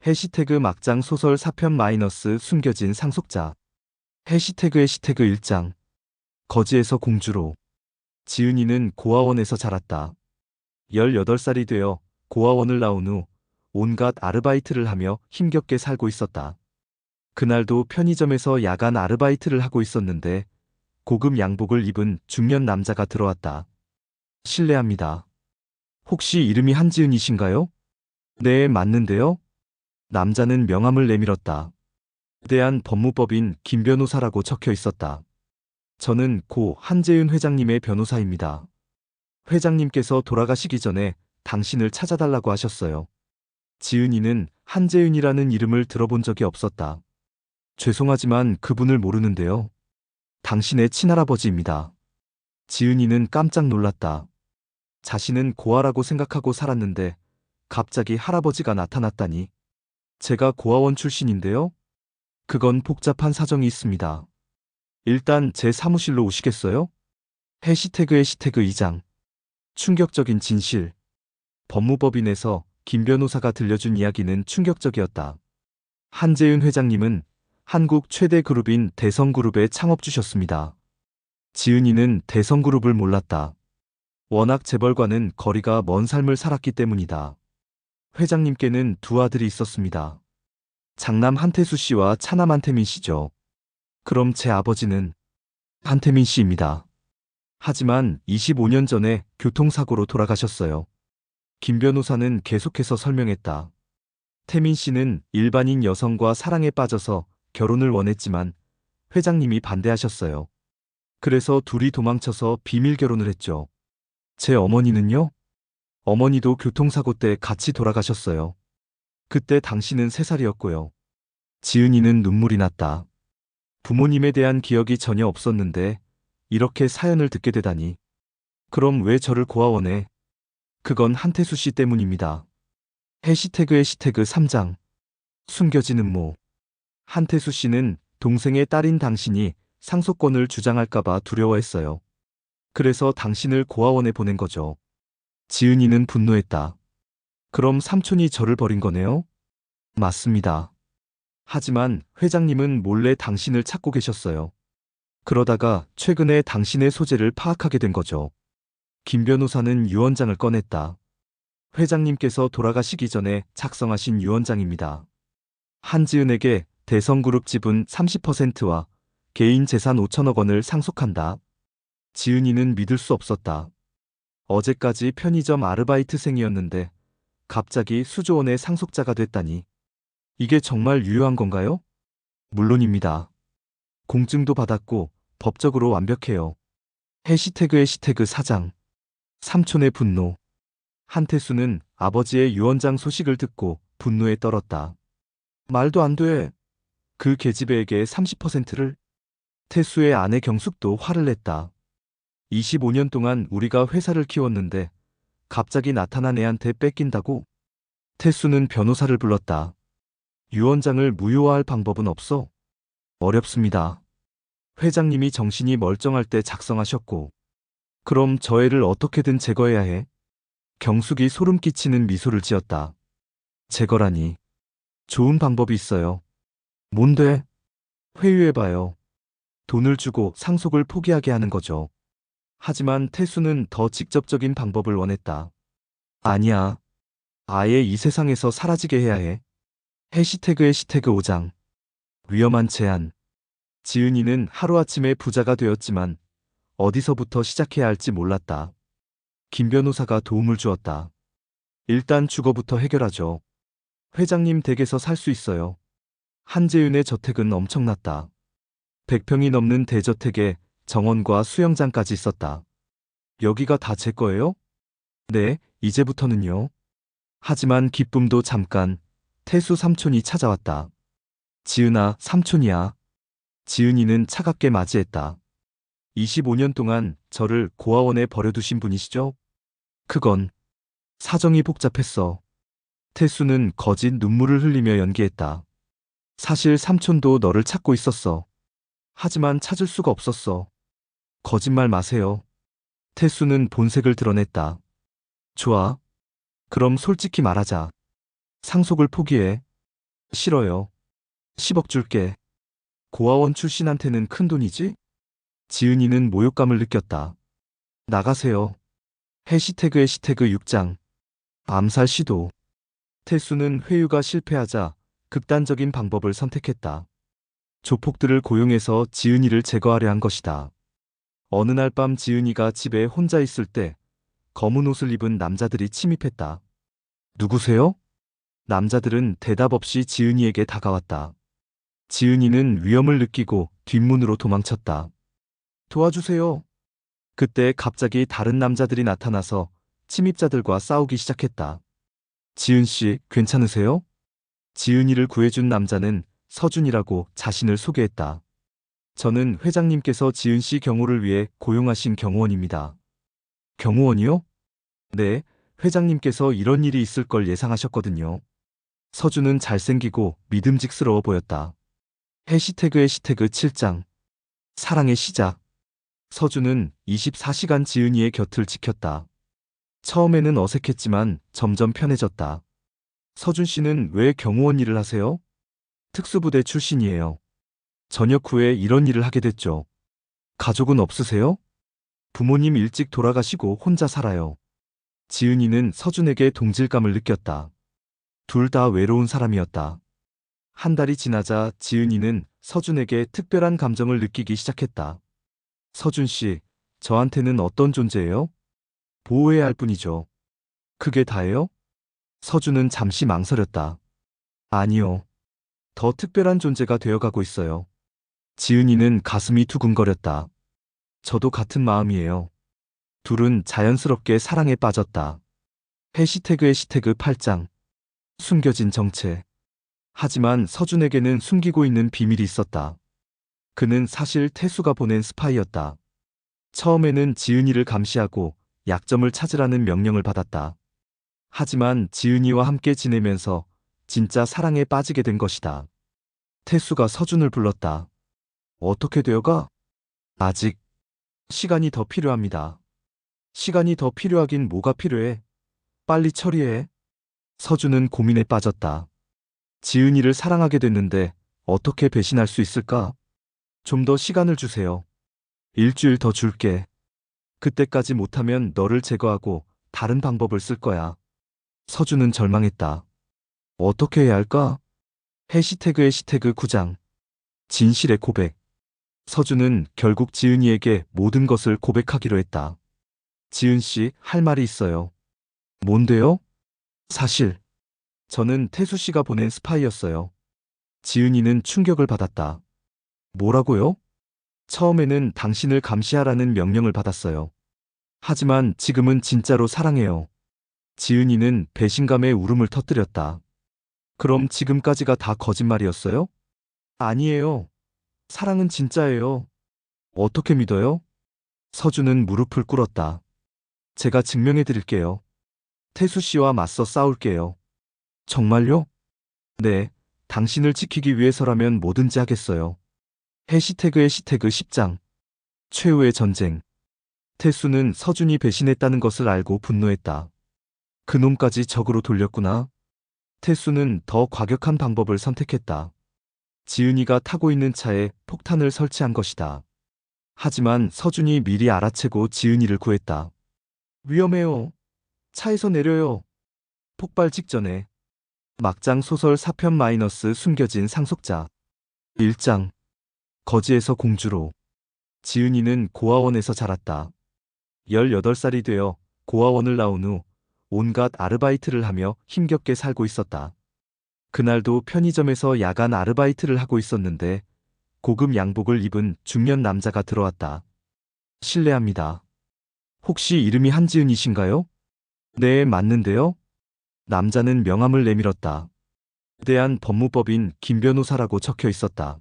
해시태그 막장 소설 4편 마이너스 숨겨진 상속자. 해시태그 1장. 거지에서 공주로. 지은이는 고아원에서 자랐다. 18살이 되어 고아원을 나온 후 온갖 아르바이트를 하며 힘겹게 살고 있었다. 그날도 편의점에서 야간 아르바이트를 하고 있었는데 고급 양복을 입은 중년 남자가 들어왔다. 실례합니다. 혹시 이름이 한지은이신가요? 네, 맞는데요? 남자는 명함을 내밀었다. 대한 법무법인 김 변호사라고 적혀 있었다. 저는 고 한재윤 회장님의 변호사입니다. 회장님께서 돌아가시기 전에 당신을 찾아달라고 하셨어요. 지은이는 한재윤이라는 이름을 들어본 적이 없었다. 죄송하지만 그분을 모르는데요. 당신의 친할아버지입니다. 지은이는 깜짝 놀랐다. 자신은 고아라고 생각하고 살았는데 갑자기 할아버지가 나타났다니. 제가 고아원 출신인데요. 그건 복잡한 사정이 있습니다. 일단 제 사무실로 오시겠어요? 해시태그 2장. 충격적인 진실. 법무법인에서 김 변호사가 들려준 이야기는 충격적이었다. 한재윤 회장님은 한국 최대 그룹인 대성그룹의 창업주셨습니다. 지은이는 대성그룹을 몰랐다. 워낙 재벌과는 거리가 먼 삶을 살았기 때문이다. 회장님께는 두 아들이 있었습니다. 장남 한태수 씨와 차남 한태민 씨죠. 그럼 제 아버지는 한태민 씨입니다. 하지만 25년 전에 교통사고로 돌아가셨어요. 김 변호사는 계속해서 설명했다. 태민 씨는 일반인 여성과 사랑에 빠져서 결혼을 원했지만 회장님이 반대하셨어요. 그래서 둘이 도망쳐서 비밀 결혼을 했죠. 제 어머니는요? 어머니도 교통사고 때 같이 돌아가셨어요. 그때 당신은 3살이었고요. 지은이는 눈물이 났다. 부모님에 대한 기억이 전혀 없었는데 이렇게 사연을 듣게 되다니. 그럼 왜 저를 고아원에? 그건 한태수 씨 때문입니다. 해시태그 3장. 숨겨진 음모. 한태수 씨는 동생의 딸인 당신이 상속권을 주장할까봐 두려워했어요. 그래서 당신을 고아원에 보낸 거죠. 지은이는 분노했다. 그럼 삼촌이 저를 버린 거네요? 맞습니다. 하지만 회장님은 몰래 당신을 찾고 계셨어요. 그러다가 최근에 당신의 소재를 파악하게 된 거죠. 김 변호사는 유언장을 꺼냈다. 회장님께서 돌아가시기 전에 작성하신 유언장입니다. 한지은에게 대성그룹 지분 30%와 개인 재산 5천억 원을 상속한다. 지은이는 믿을 수 없었다. 어제까지 편의점 아르바이트생이었는데 갑자기 수조원의 상속자가 됐다니. 이게 정말 유효한 건가요? 물론입니다. 공증도 받았고 법적으로 완벽해요. 해시태그 4장. 삼촌의 분노. 한태수는 아버지의 유언장 소식을 듣고 분노에 떨었다. 말도 안 돼. 그 계집애에게 30%를? 태수의 아내 경숙도 화를 냈다. 25년 동안 우리가 회사를 키웠는데 갑자기 나타난 애한테 뺏긴다고? 태수는 변호사를 불렀다. 유언장을 무효화할 방법은 없어? 어렵습니다. 회장님이 정신이 멀쩡할 때 작성하셨고. 그럼 저 애를 어떻게든 제거해야 해? 경숙이 소름 끼치는 미소를 지었다. 제거라니. 좋은 방법이 있어요. 뭔데? 회유해봐요. 돈을 주고 상속을 포기하게 하는 거죠. 하지만 태수는 더 직접적인 방법을 원했다. 아니야. 아예 이 세상에서 사라지게 해야 해. 해시태그 5장. 위험한 제안. 지은이는 하루아침에 부자가 되었지만 어디서부터 시작해야 할지 몰랐다. 김 변호사가 도움을 주었다. 일단 주거부터 해결하죠. 회장님 댁에서 살 수 있어요. 한재윤의 저택은 엄청났다. 100평이 넘는 대저택에 정원과 수영장까지 있었다. 여기가 다 제 거예요? 네, 이제부터는요. 하지만 기쁨도 잠깐. 태수 삼촌이 찾아왔다. 지은아, 삼촌이야. 지은이는 차갑게 맞이했다. 25년 동안 저를 고아원에 버려두신 분이시죠? 그건 사정이 복잡했어. 태수는 거짓 눈물을 흘리며 연기했다. 사실 삼촌도 너를 찾고 있었어. 하지만 찾을 수가 없었어. 거짓말 마세요. 태수는 본색을 드러냈다. 좋아. 그럼 솔직히 말하자. 상속을 포기해. 싫어요. 10억 줄게. 고아원 출신한테는 큰 돈이지? 지은이는 모욕감을 느꼈다. 나가세요. 해시태그 6장. 암살 시도. 태수는 회유가 실패하자 극단적인 방법을 선택했다. 조폭들을 고용해서 지은이를 제거하려 한 것이다. 어느 날 밤 지은이가 집에 혼자 있을 때 검은 옷을 입은 남자들이 침입했다. 누구세요? 남자들은 대답 없이 지은이에게 다가왔다. 지은이는 위험을 느끼고 뒷문으로 도망쳤다. 도와주세요. 그때 갑자기 다른 남자들이 나타나서 침입자들과 싸우기 시작했다. 지은 씨, 괜찮으세요? 지은이를 구해준 남자는 서준이라고 자신을 소개했다. 저는 회장님께서 지은 씨 경호를 위해 고용하신 경호원입니다. 경호원이요? 네, 회장님께서 이런 일이 있을 걸 예상하셨거든요. 서준은 잘생기고 믿음직스러워 보였다. 해시태그 7장. 사랑의 시작. 서준은 24시간 지은이의 곁을 지켰다. 처음에는 어색했지만 점점 편해졌다. 서준 씨는 왜 경호원 일을 하세요? 특수부대 출신이에요. 전역 후에 이런 일을 하게 됐죠. 가족은 없으세요? 부모님 일찍 돌아가시고 혼자 살아요. 지은이는 서준에게 동질감을 느꼈다. 둘 다 외로운 사람이었다. 한 달이 지나자 지은이는 서준에게 특별한 감정을 느끼기 시작했다. 서준 씨, 저한테는 어떤 존재예요? 보호해야 할 뿐이죠. 그게 다예요? 서준은 잠시 망설였다. 아니요. 더 특별한 존재가 되어가고 있어요. 지은이는 가슴이 두근거렸다. 저도 같은 마음이에요. 둘은 자연스럽게 사랑에 빠졌다. 해시태그 8장. 숨겨진 정체. 하지만 서준에게는 숨기고 있는 비밀이 있었다. 그는 사실 태수가 보낸 스파이였다. 처음에는 지은이를 감시하고 약점을 찾으라는 명령을 받았다. 하지만 지은이와 함께 지내면서 진짜 사랑에 빠지게 된 것이다. 태수가 서준을 불렀다. 어떻게 되어가? 아직 시간이 더 필요합니다. 시간이 더 필요하긴 뭐가 필요해? 빨리 처리해. 서준은 고민에 빠졌다. 지은이를 사랑하게 됐는데 어떻게 배신할 수 있을까? 좀 더 시간을 주세요. 일주일 더 줄게. 그때까지 못하면 너를 제거하고 다른 방법을 쓸 거야. 서준은 절망했다. 어떻게 해야 할까? 해시태그 9장. 진실의 고백. 서준은 결국 지은이에게 모든 것을 고백하기로 했다. 지은 씨, 할 말이 있어요. 뭔데요? 사실, 저는 태수 씨가 보낸 스파이였어요. 지은이는 충격을 받았다. 뭐라고요? 처음에는 당신을 감시하라는 명령을 받았어요. 하지만 지금은 진짜로 사랑해요. 지은이는 배신감에 울음을 터뜨렸다. 그럼 지금까지가 다 거짓말이었어요? 아니에요. 사랑은 진짜예요. 어떻게 믿어요? 서준은 무릎을 꿇었다. 제가 증명해 드릴게요. 태수 씨와 맞서 싸울게요. 정말요? 네, 당신을 지키기 위해서라면 뭐든지 하겠어요. 해시태그 10장. 최후의 전쟁. 태수는 서준이 배신했다는 것을 알고 분노했다. 그놈까지 적으로 돌렸구나. 태수는 더 과격한 방법을 선택했다. 지은이가 타고 있는 차에 폭탄을 설치한 것이다. 하지만 서준이 미리 알아채고 지은이를 구했다. 위험해요. 차에서 내려요. 폭발 직전에. 막장 소설 4편 마이너스 숨겨진 상속자. 1장. 거지에서 공주로. 지은이는 고아원에서 자랐다. 18살이 되어 고아원을 나온 후 온갖 아르바이트를 하며 힘겹게 살고 있었다. 그날도 편의점에서 야간 아르바이트를 하고 있었는데 고급 양복을 입은 중년 남자가 들어왔다. 실례합니다. 혹시 이름이 한지은이신가요? 네, 맞는데요. 남자는 명함을 내밀었다. 대한 법무법인 김 변호사라고 적혀 있었다.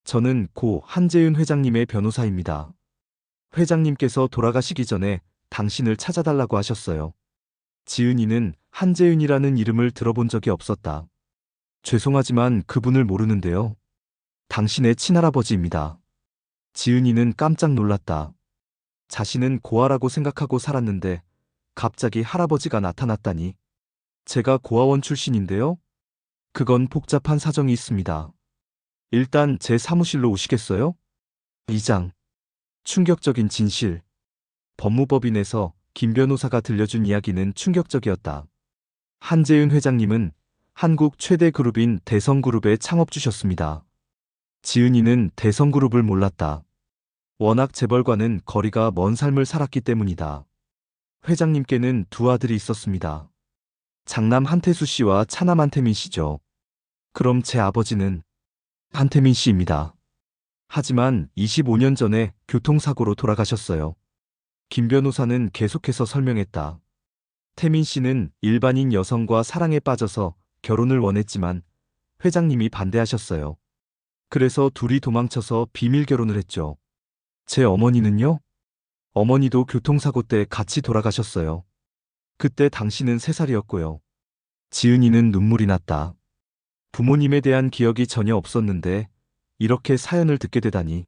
저는 고 한재윤 회장님의 변호사입니다. 회장님께서 돌아가시기 전에 당신을 찾아달라고 하셨어요. 지은이는 한재윤이라는 이름을 들어본 적이 없었다. 죄송하지만 그분을 모르는데요. 당신의 친할아버지입니다. 지은이는 깜짝 놀랐다. 자신은 고아라고 생각하고 살았는데 갑자기 할아버지가 나타났다니. 제가 고아원 출신인데요. 그건 복잡한 사정이 있습니다. 일단 제 사무실로 오시겠어요? 2장. 충격적인 진실. 법무법인에서 김 변호사가 들려준 이야기는 충격적이었다. 한재윤 회장님은 한국 최대 그룹인 대성그룹의 창업주셨습니다. 지은이는 대성그룹을 몰랐다. 워낙 재벌과는 거리가 먼 삶을 살았기 때문이다. 회장님께는 두 아들이 있었습니다. 장남 한태수 씨와 차남 한태민 씨죠. 그럼 제 아버지는 한태민 씨입니다. 하지만 25년 전에 교통사고로 돌아가셨어요. 김 변호사는 계속해서 설명했다. 태민 씨는 일반인 여성과 사랑에 빠져서 결혼을 원했지만 회장님이 반대하셨어요. 그래서 둘이 도망쳐서 비밀 결혼을 했죠. 제 어머니는요? 어머니도 교통사고 때 같이 돌아가셨어요. 그때 당신은 3살이었고요. 지은이는 눈물이 났다. 부모님에 대한 기억이 전혀 없었는데 이렇게 사연을 듣게 되다니.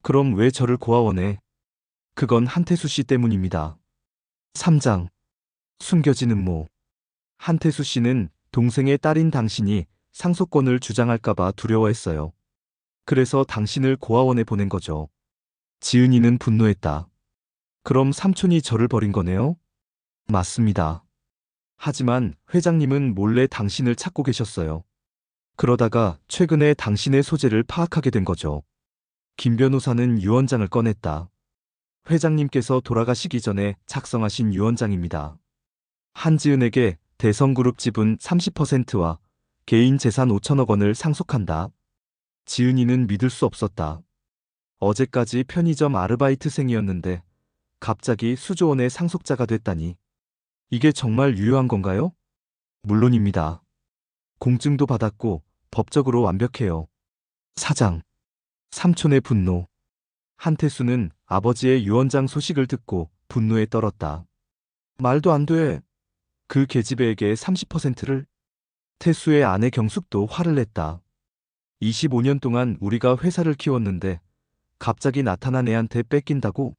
그럼 왜 저를 고아원에? 그건 한태수 씨 때문입니다. 3장. 숨겨진 음모. 한태수 씨는 동생의 딸인 당신이 상속권을 주장할까봐 두려워했어요. 그래서 당신을 고아원에 보낸 거죠. 지은이는 분노했다. 그럼 삼촌이 저를 버린 거네요? 맞습니다. 하지만 회장님은 몰래 당신을 찾고 계셨어요. 그러다가 최근에 당신의 소재를 파악하게 된 거죠. 김 변호사는 유언장을 꺼냈다. 회장님께서 돌아가시기 전에 작성하신 유언장입니다. 한지은에게 대성그룹 지분 30%와 개인 재산 5천억 원을 상속한다. 지은이는 믿을 수 없었다. 어제까지 편의점 아르바이트생이었는데 갑자기 수조원의 상속자가 됐다니. 이게 정말 유효한 건가요? 물론입니다. 공증도 받았고 법적으로 완벽해요. 4장. 삼촌의 분노. 한태수는 아버지의 유언장 소식을 듣고 분노에 떨었다. 말도 안 돼. 그 계집애에게 30%를? 태수의 아내 경숙도 화를 냈다. 25년 동안 우리가 회사를 키웠는데 갑자기 나타난 애한테 뺏긴다고?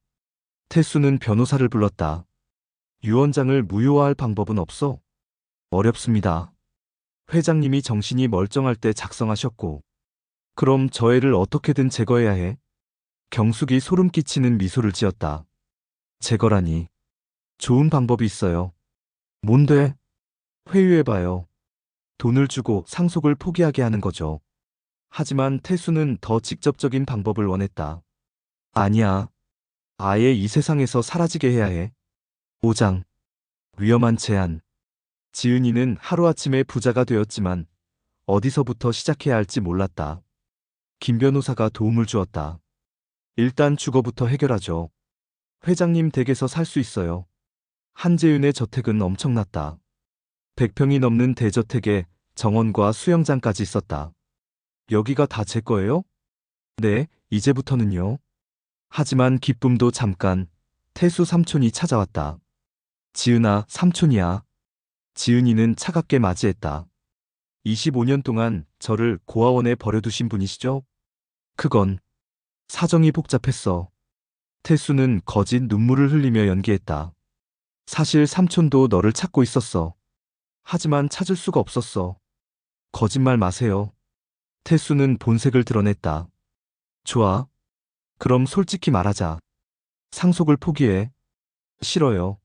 태수는 변호사를 불렀다. 유언장을 무효화할 방법은 없어? 어렵습니다. 회장님이 정신이 멀쩡할 때 작성하셨고. 그럼 저 애를 어떻게든 제거해야 해. 경숙이 소름 끼치는 미소를 지었다. 제거라니. 좋은 방법이 있어요. 뭔데? 회유해봐요. 돈을 주고 상속을 포기하게 하는 거죠. 하지만 태수는 더 직접적인 방법을 원했다. 아니야. 아예 이 세상에서 사라지게 해야 해. 5장. 위험한 제안. 지은이는 하루아침에 부자가 되었지만 어디서부터 시작해야 할지 몰랐다. 김 변호사가 도움을 주었다. 일단 주거부터 해결하죠. 회장님 댁에서 살 수 있어요. 한재윤의 저택은 엄청났다. 100평이 넘는 대저택에 정원과 수영장까지 있었다. 여기가 다 제 거예요? 네, 이제부터는요. 하지만 기쁨도 잠깐. 태수 삼촌이 찾아왔다. 지은아, 삼촌이야. 지은이는 차갑게 맞이했다. 25년 동안 저를 고아원에 버려두신 분이시죠? 그건 사정이 복잡했어. 태수는 거짓 눈물을 흘리며 연기했다. 사실 삼촌도 너를 찾고 있었어. 하지만 찾을 수가 없었어. 거짓말 마세요. 태수는 본색을 드러냈다. 좋아. 그럼 솔직히 말하자. 상속을 포기해. 싫어요.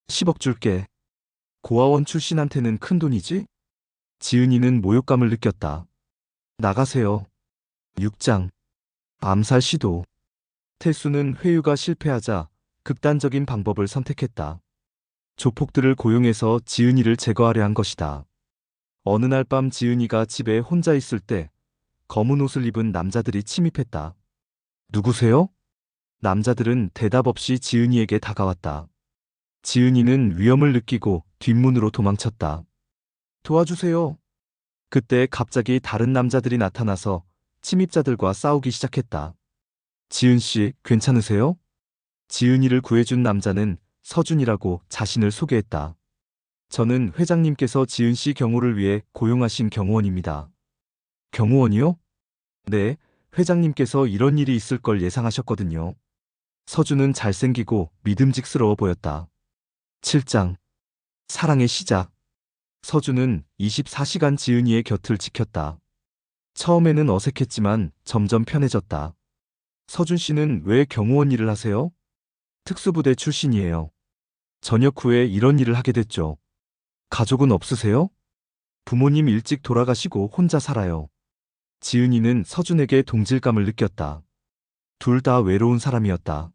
10억 줄게. 고아원 출신한테는 큰 돈이지? 지은이는 모욕감을 느꼈다. 나가세요. 6장. 암살 시도. 태수는 회유가 실패하자 극단적인 방법을 선택했다. 조폭들을 고용해서 지은이를 제거하려 한 것이다. 어느 날 밤 지은이가 집에 혼자 있을 때 검은 옷을 입은 남자들이 침입했다. 누구세요? 남자들은 대답 없이 지은이에게 다가왔다. 지은이는 위험을 느끼고 뒷문으로 도망쳤다. 도와주세요. 그때 갑자기 다른 남자들이 나타나서 침입자들과 싸우기 시작했다. 지은 씨, 괜찮으세요? 지은이를 구해준 남자는 서준이라고 자신을 소개했다. 저는 회장님께서 지은 씨 경호를 위해 고용하신 경호원입니다. 경호원이요? 네, 회장님께서 이런 일이 있을 걸 예상하셨거든요. 서준은 잘생기고 믿음직스러워 보였다. 7장. 사랑의 시작. 서준은 24시간 지은이의 곁을 지켰다. 처음에는 어색했지만 점점 편해졌다. 서준 씨는 왜 경호원 일을 하세요? 특수부대 출신이에요. 전역 후에 이런 일을 하게 됐죠. 가족은 없으세요? 부모님 일찍 돌아가시고 혼자 살아요. 지은이는 서준에게 동질감을 느꼈다. 둘 다 외로운 사람이었다.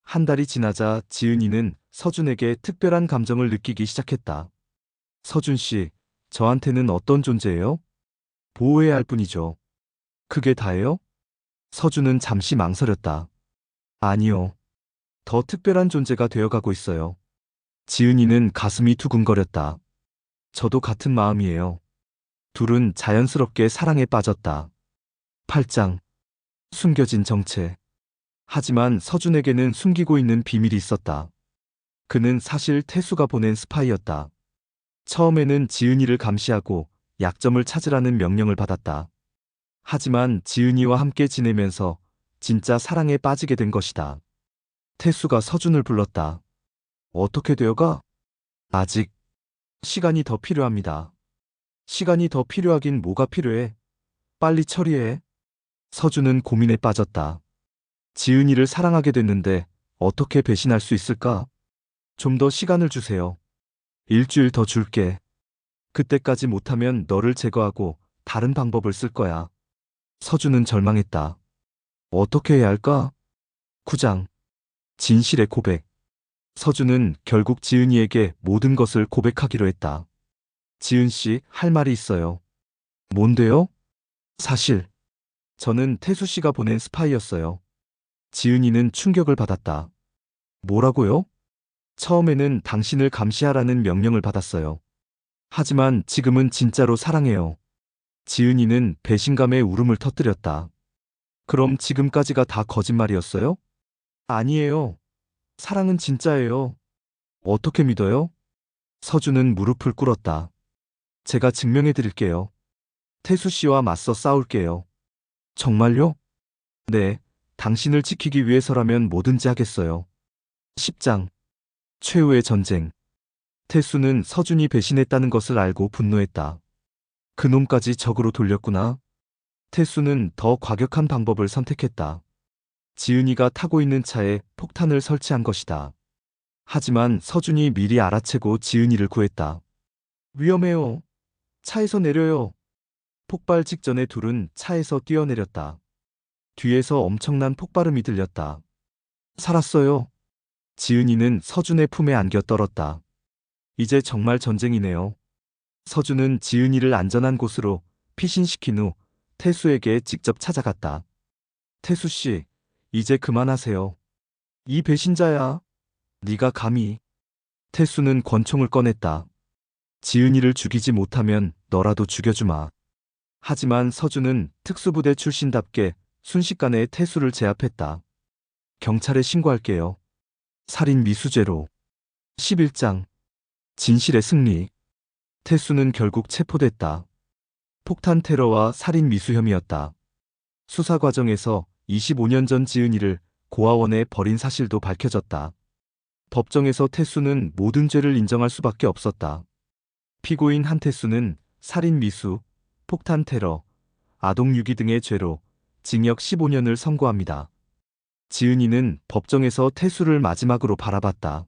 한 달이 지나자 지은이는 서준에게 특별한 감정을 느끼기 시작했다. 서준 씨, 저한테는 어떤 존재예요? 보호해야 할 뿐이죠. 그게 다예요? 서준은 잠시 망설였다. 아니요. 더 특별한 존재가 되어가고 있어요. 지은이는 가슴이 두근거렸다. 저도 같은 마음이에요. 둘은 자연스럽게 사랑에 빠졌다. 8장. 숨겨진 정체. 하지만 서준에게는 숨기고 있는 비밀이 있었다. 그는 사실 태수가 보낸 스파이였다. 처음에는 지은이를 감시하고 약점을 찾으라는 명령을 받았다. 하지만 지은이와 함께 지내면서 진짜 사랑에 빠지게 된 것이다. 태수가 서준을 불렀다. 어떻게 되어가? 아직 시간이 더 필요합니다. 시간이 더 필요하긴 뭐가 필요해? 빨리 처리해. 서준은 고민에 빠졌다. 지은이를 사랑하게 됐는데 어떻게 배신할 수 있을까? 좀 더 시간을 주세요. 일주일 더 줄게. 그때까지 못하면 너를 제거하고 다른 방법을 쓸 거야. 서준은 절망했다. 어떻게 해야 할까? 9장. 진실의 고백. 서준은 결국 지은이에게 모든 것을 고백하기로 했다. 지은 씨, 할 말이 있어요. 뭔데요? 사실, 저는 태수 씨가 보낸 스파이였어요. 지은이는 충격을 받았다. 뭐라고요? 처음에는 당신을 감시하라는 명령을 받았어요. 하지만 지금은 진짜로 사랑해요. 지은이는 배신감에 울음을 터뜨렸다. 그럼 지금까지가 다 거짓말이었어요? 아니에요. 사랑은 진짜예요. 어떻게 믿어요? 서준은 무릎을 꿇었다. 제가 증명해 드릴게요. 태수 씨와 맞서 싸울게요. 정말요? 네, 당신을 지키기 위해서라면 뭐든지 하겠어요. 10장. 최후의 전쟁. 태수는 서준이 배신했다는 것을 알고 분노했다. 그놈까지 적으로 돌렸구나. 태수는 더 과격한 방법을 선택했다. 지은이가 타고 있는 차에 폭탄을 설치한 것이다. 하지만 서준이 미리 알아채고 지은이를 구했다. 위험해요. 차에서 내려요. 폭발 직전에 둘은 차에서 뛰어내렸다. 뒤에서 엄청난 폭발음이 들렸다. 살았어요. 지은이는 서준의 품에 안겨 떨었다. 이제 정말 전쟁이네요. 서준은 지은이를 안전한 곳으로 피신시킨 후 태수에게 직접 찾아갔다. 태수 씨, 이제 그만하세요. 이 배신자야. 네가 감히. 태수는 권총을 꺼냈다. 지은이를 죽이지 못하면 너라도 죽여주마. 하지만 서준은 특수부대 출신답게 순식간에 태수를 제압했다. 경찰에 신고할게요. 살인 미수죄로. 11장. 진실의 승리. 태수는 결국 체포됐다. 폭탄 테러와 살인 미수 혐의였다. 수사 과정에서 25년 전 지은이를 고아원에 버린 사실도 밝혀졌다. 법정에서 태수는 모든 죄를 인정할 수밖에 없었다. 피고인 한태수는 살인 미수, 폭탄 테러, 아동 유기 등의 죄로 징역 15년을 선고합니다. 지은이는 법정에서 태수를 마지막으로 바라봤다.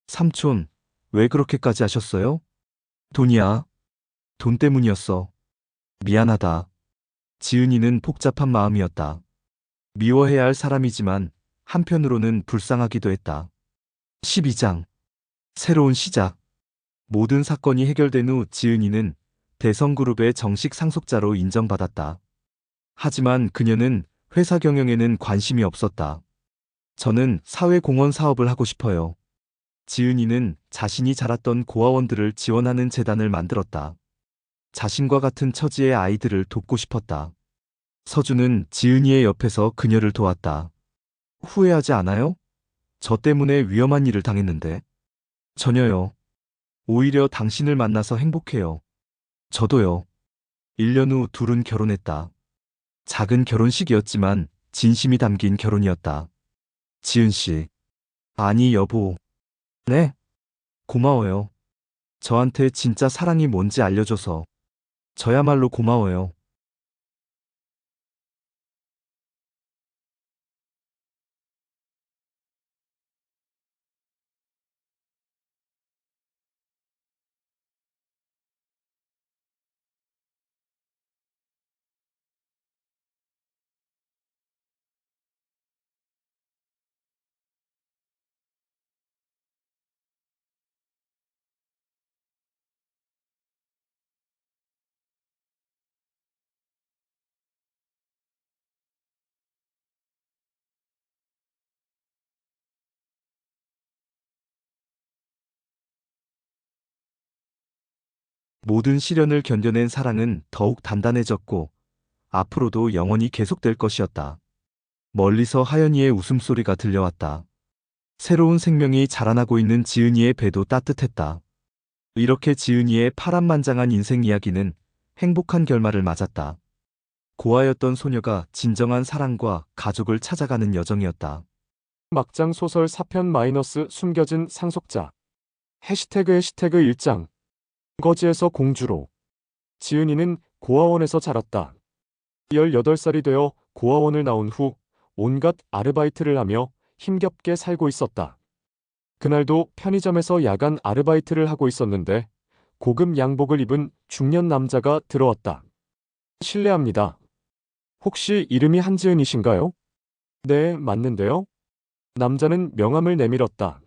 삼촌, 왜 그렇게까지 하셨어요? 돈이야. 돈 때문이었어. 미안하다. 지은이는 복잡한 마음이었다. 미워해야 할 사람이지만 한편으로는 불쌍하기도 했다. 12장. 새로운 시작. 모든 사건이 해결된 후 지은이는 대성그룹의 정식 상속자로 인정받았다. 하지만 그녀는 회사 경영에는 관심이 없었다. 저는 사회공헌 사업을 하고 싶어요. 지은이는 자신이 자랐던 고아원들을 지원하는 재단을 만들었다. 자신과 같은 처지의 아이들을 돕고 싶었다. 서준은 지은이의 옆에서 그녀를 도왔다. 후회하지 않아요? 저 때문에 위험한 일을 당했는데. 전혀요. 오히려 당신을 만나서 행복해요. 저도요. 1년 후 둘은 결혼했다. 작은 결혼식이었지만 진심이 담긴 결혼이었다. 지은 씨. 아니, 여보. 네? 고마워요. 저한테 진짜 사랑이 뭔지 알려줘서 저야말로 고마워요. 모든 시련을 견뎌낸 사랑은 더욱 단단해졌고 앞으로도 영원히 계속될 것이었다. 멀리서 하연이의 웃음소리가 들려왔다. 새로운 생명이 자라나고 있는 지은이의 배도 따뜻했다. 이렇게 지은이의 파란만장한 인생 이야기는 행복한 결말을 맞았다. 고아였던 소녀가 진정한 사랑과 가족을 찾아가는 여정이었다. 막장 소설 4편 마이너스 숨겨진 상속자. 해시태그 1장. 거지에서 공주로. 지은이는 고아원에서 자랐다. 18살이 되어 고아원을 나온 후 온갖 아르바이트를 하며 힘겹게 살고 있었다. 그날도 편의점에서 야간 아르바이트를 하고 있었는데 고급 양복을 입은 중년 남자가 들어왔다. 실례합니다. 혹시 이름이 한지은이신가요? 네, 맞는데요. 남자는 명함을 내밀었다.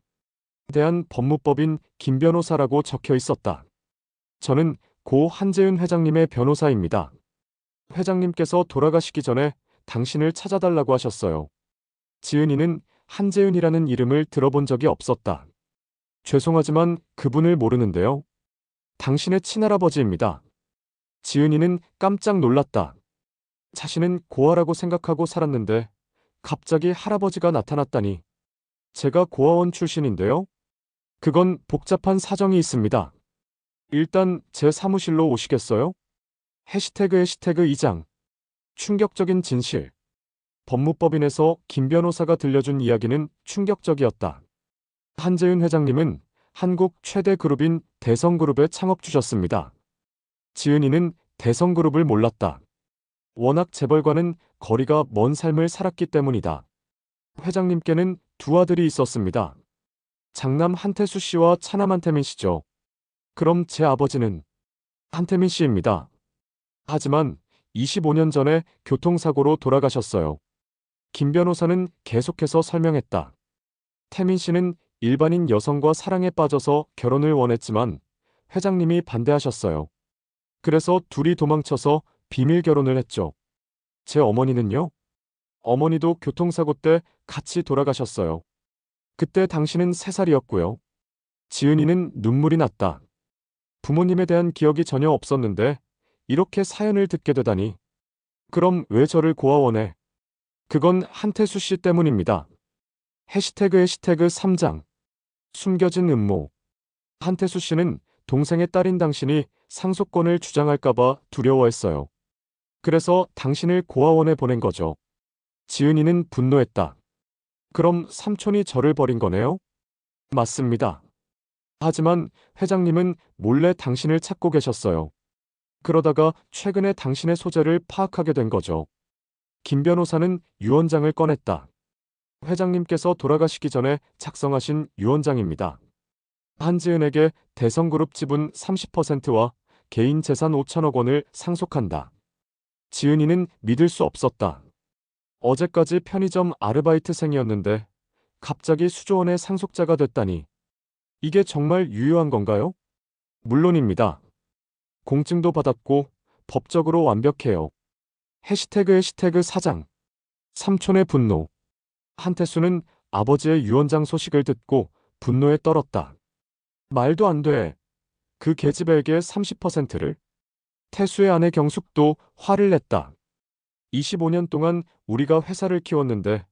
대한법무법인 김 변호사라고 적혀 있었다. 저는 고 한재윤 회장님의 변호사입니다. 회장님께서 돌아가시기 전에 당신을 찾아달라고 하셨어요. 지은이는 한재윤이라는 이름을 들어본 적이 없었다. 죄송하지만 그분을 모르는데요. 당신의 친할아버지입니다. 지은이는 깜짝 놀랐다. 자신은 고아라고 생각하고 살았는데 갑자기 할아버지가 나타났다니. 제가 고아원 출신인데요. 그건 복잡한 사정이 있습니다. 일단 제 사무실로 오시겠어요? 해시태그 2장. 충격적인 진실. 법무법인에서 김 변호사가 들려준 이야기는 충격적이었다. 한재윤 회장님은 한국 최대 그룹인 대성그룹의 창업주셨습니다. 지은이는 대성그룹을 몰랐다. 워낙 재벌과는 거리가 먼 삶을 살았기 때문이다. 회장님께는 두 아들이 있었습니다. 장남 한태수 씨와 차남 한태민 씨죠. 그럼 제 아버지는 한태민 씨입니다. 하지만 25년 전에 교통사고로 돌아가셨어요. 김 변호사는 계속해서 설명했다. 태민 씨는 일반인 여성과 사랑에 빠져서 결혼을 원했지만 회장님이 반대하셨어요. 그래서 둘이 도망쳐서 비밀 결혼을 했죠. 제 어머니는요? 어머니도 교통사고 때 같이 돌아가셨어요. 그때 당신은 3살이었고요. 지은이는 눈물이 났다. 부모님에 대한 기억이 전혀 없었는데 이렇게 사연을 듣게 되다니. 그럼 왜 저를 고아원에? 그건 한태수 씨 때문입니다. 해시태그 3장. 숨겨진 음모. 한태수 씨는 동생의 딸인 당신이 상속권을 주장할까봐 두려워했어요. 그래서 당신을 고아원에 보낸 거죠. 지은이는 분노했다. 그럼 삼촌이 저를 버린 거네요? 맞습니다. 하지만 회장님은 몰래 당신을 찾고 계셨어요. 그러다가 최근에 당신의 소재를 파악하게 된 거죠. 김 변호사는 유언장을 꺼냈다. 회장님께서 돌아가시기 전에 작성하신 유언장입니다. 한지은에게 대성그룹 지분 30%와 개인 재산 5천억 원을 상속한다. 지은이는 믿을 수 없었다. 어제까지 편의점 아르바이트생이었는데 갑자기 수조원의 상속자가 됐다니. 이게 정말 유효한 건가요? 물론입니다. 공증도 받았고 법적으로 완벽해요. 해시태그 4장. 삼촌의 분노. 한태수는 아버지의 유언장 소식을 듣고 분노에 떨었다. 말도 안 돼. 그 계집애에게 30%를? 태수의 아내 경숙도 화를 냈다. 25년 동안 우리가 회사를 키웠는데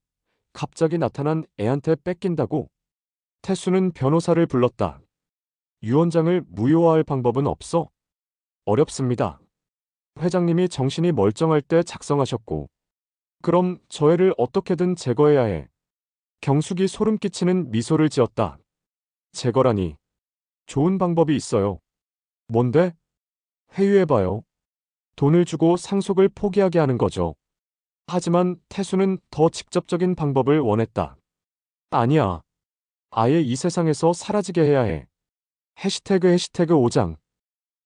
갑자기 나타난 애한테 뺏긴다고? 태수는 변호사를 불렀다. 유언장을 무효화할 방법은 없어? 어렵습니다. 회장님이 정신이 멀쩡할 때 작성하셨고. 그럼 저 애를 어떻게든 제거해야 해. 경숙이 소름 끼치는 미소를 지었다. 제거라니. 좋은 방법이 있어요. 뭔데? 회유해봐요. 돈을 주고 상속을 포기하게 하는 거죠. 하지만 태수는 더 직접적인 방법을 원했다. 아니야. 아예 이 세상에서 사라지게 해야 해. 해시태그 5장.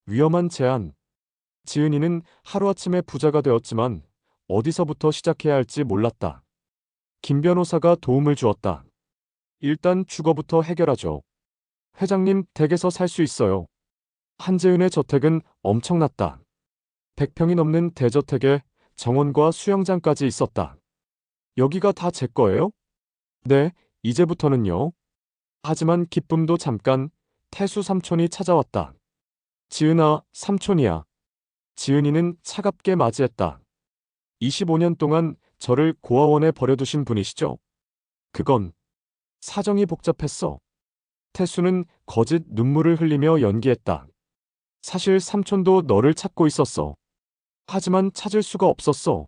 위험한 제안. 지은이는 하루아침에 부자가 되었지만 어디서부터 시작해야 할지 몰랐다. 김 변호사가 도움을 주었다. 일단 주거부터 해결하죠. 회장님 댁에서 살 수 있어요. 한재은의 저택은 엄청났다. 100평이 넘는 대저택에 정원과 수영장까지 있었다. 여기가 다 제 거예요? 네, 이제부터는요. 하지만 기쁨도 잠깐. 태수 삼촌이 찾아왔다. 지은아, 삼촌이야. 지은이는 차갑게 맞이했다. 25년 동안 저를 고아원에 버려두신 분이시죠? 그건 사정이 복잡했어. 태수는 거짓 눈물을 흘리며 연기했다. 사실 삼촌도 너를 찾고 있었어. 하지만 찾을 수가 없었어.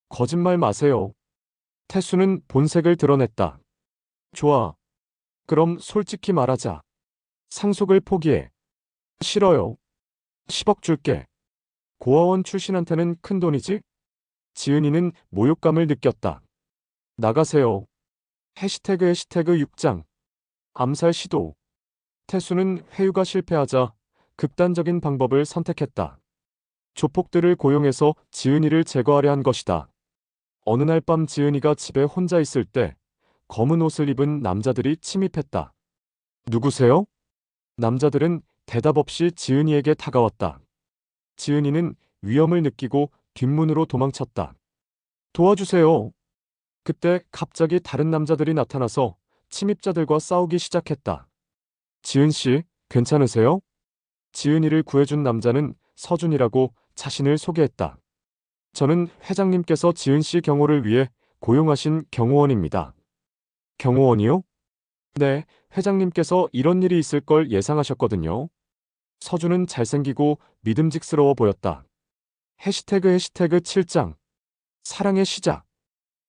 거짓말 마세요. 태수는 본색을 드러냈다. 좋아. 그럼 솔직히 말하자. 상속을 포기해. 싫어요. 10억 줄게. 고아원 출신한테는 큰 돈이지? 지은이는 모욕감을 느꼈다. 나가세요. 해시태그 6장. 암살 시도. 태수는 회유가 실패하자 극단적인 방법을 선택했다. 조폭들을 고용해서 지은이를 제거하려 한 것이다. 어느 날 밤 지은이가 집에 혼자 있을 때 검은 옷을 입은 남자들이 침입했다. 누구세요? 남자들은 대답 없이 지은이에게 다가왔다. 지은이는 위험을 느끼고 뒷문으로 도망쳤다. 도와주세요. 그때 갑자기 다른 남자들이 나타나서 침입자들과 싸우기 시작했다. 지은 씨, 괜찮으세요? 지은이를 구해준 남자는 서준이라고 자신을 소개했다. 저는 회장님께서 지은 씨 경호를 위해 고용하신 경호원입니다. 경호원이요? 네, 회장님께서 이런 일이 있을 걸 예상하셨거든요. 서준은 잘생기고 믿음직스러워 보였다. 해시태그 7장. 사랑의 시작.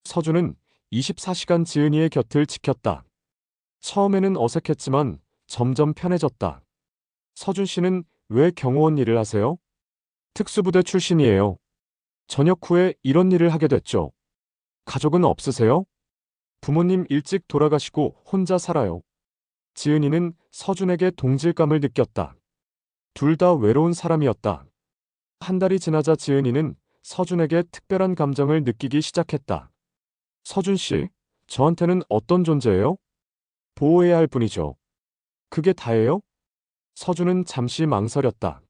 서준은 24시간 지은이의 곁을 지켰다. 처음에는 어색했지만 점점 편해졌다. 서준 씨는 왜 경호원 일을 하세요? 특수부대 출신이에요. 전역 후에 이런 일을 하게 됐죠. 가족은 없으세요? 부모님 일찍 돌아가시고 혼자 살아요. 지은이는 서준에게 동질감을 느꼈다. 둘 다 외로운 사람이었다. 한 달이 지나자 지은이는 서준에게 특별한 감정을 느끼기 시작했다. 서준 씨, 저한테는 어떤 존재예요? 보호해야 할 분이죠. 그게 다예요? 서준은 잠시 망설였다.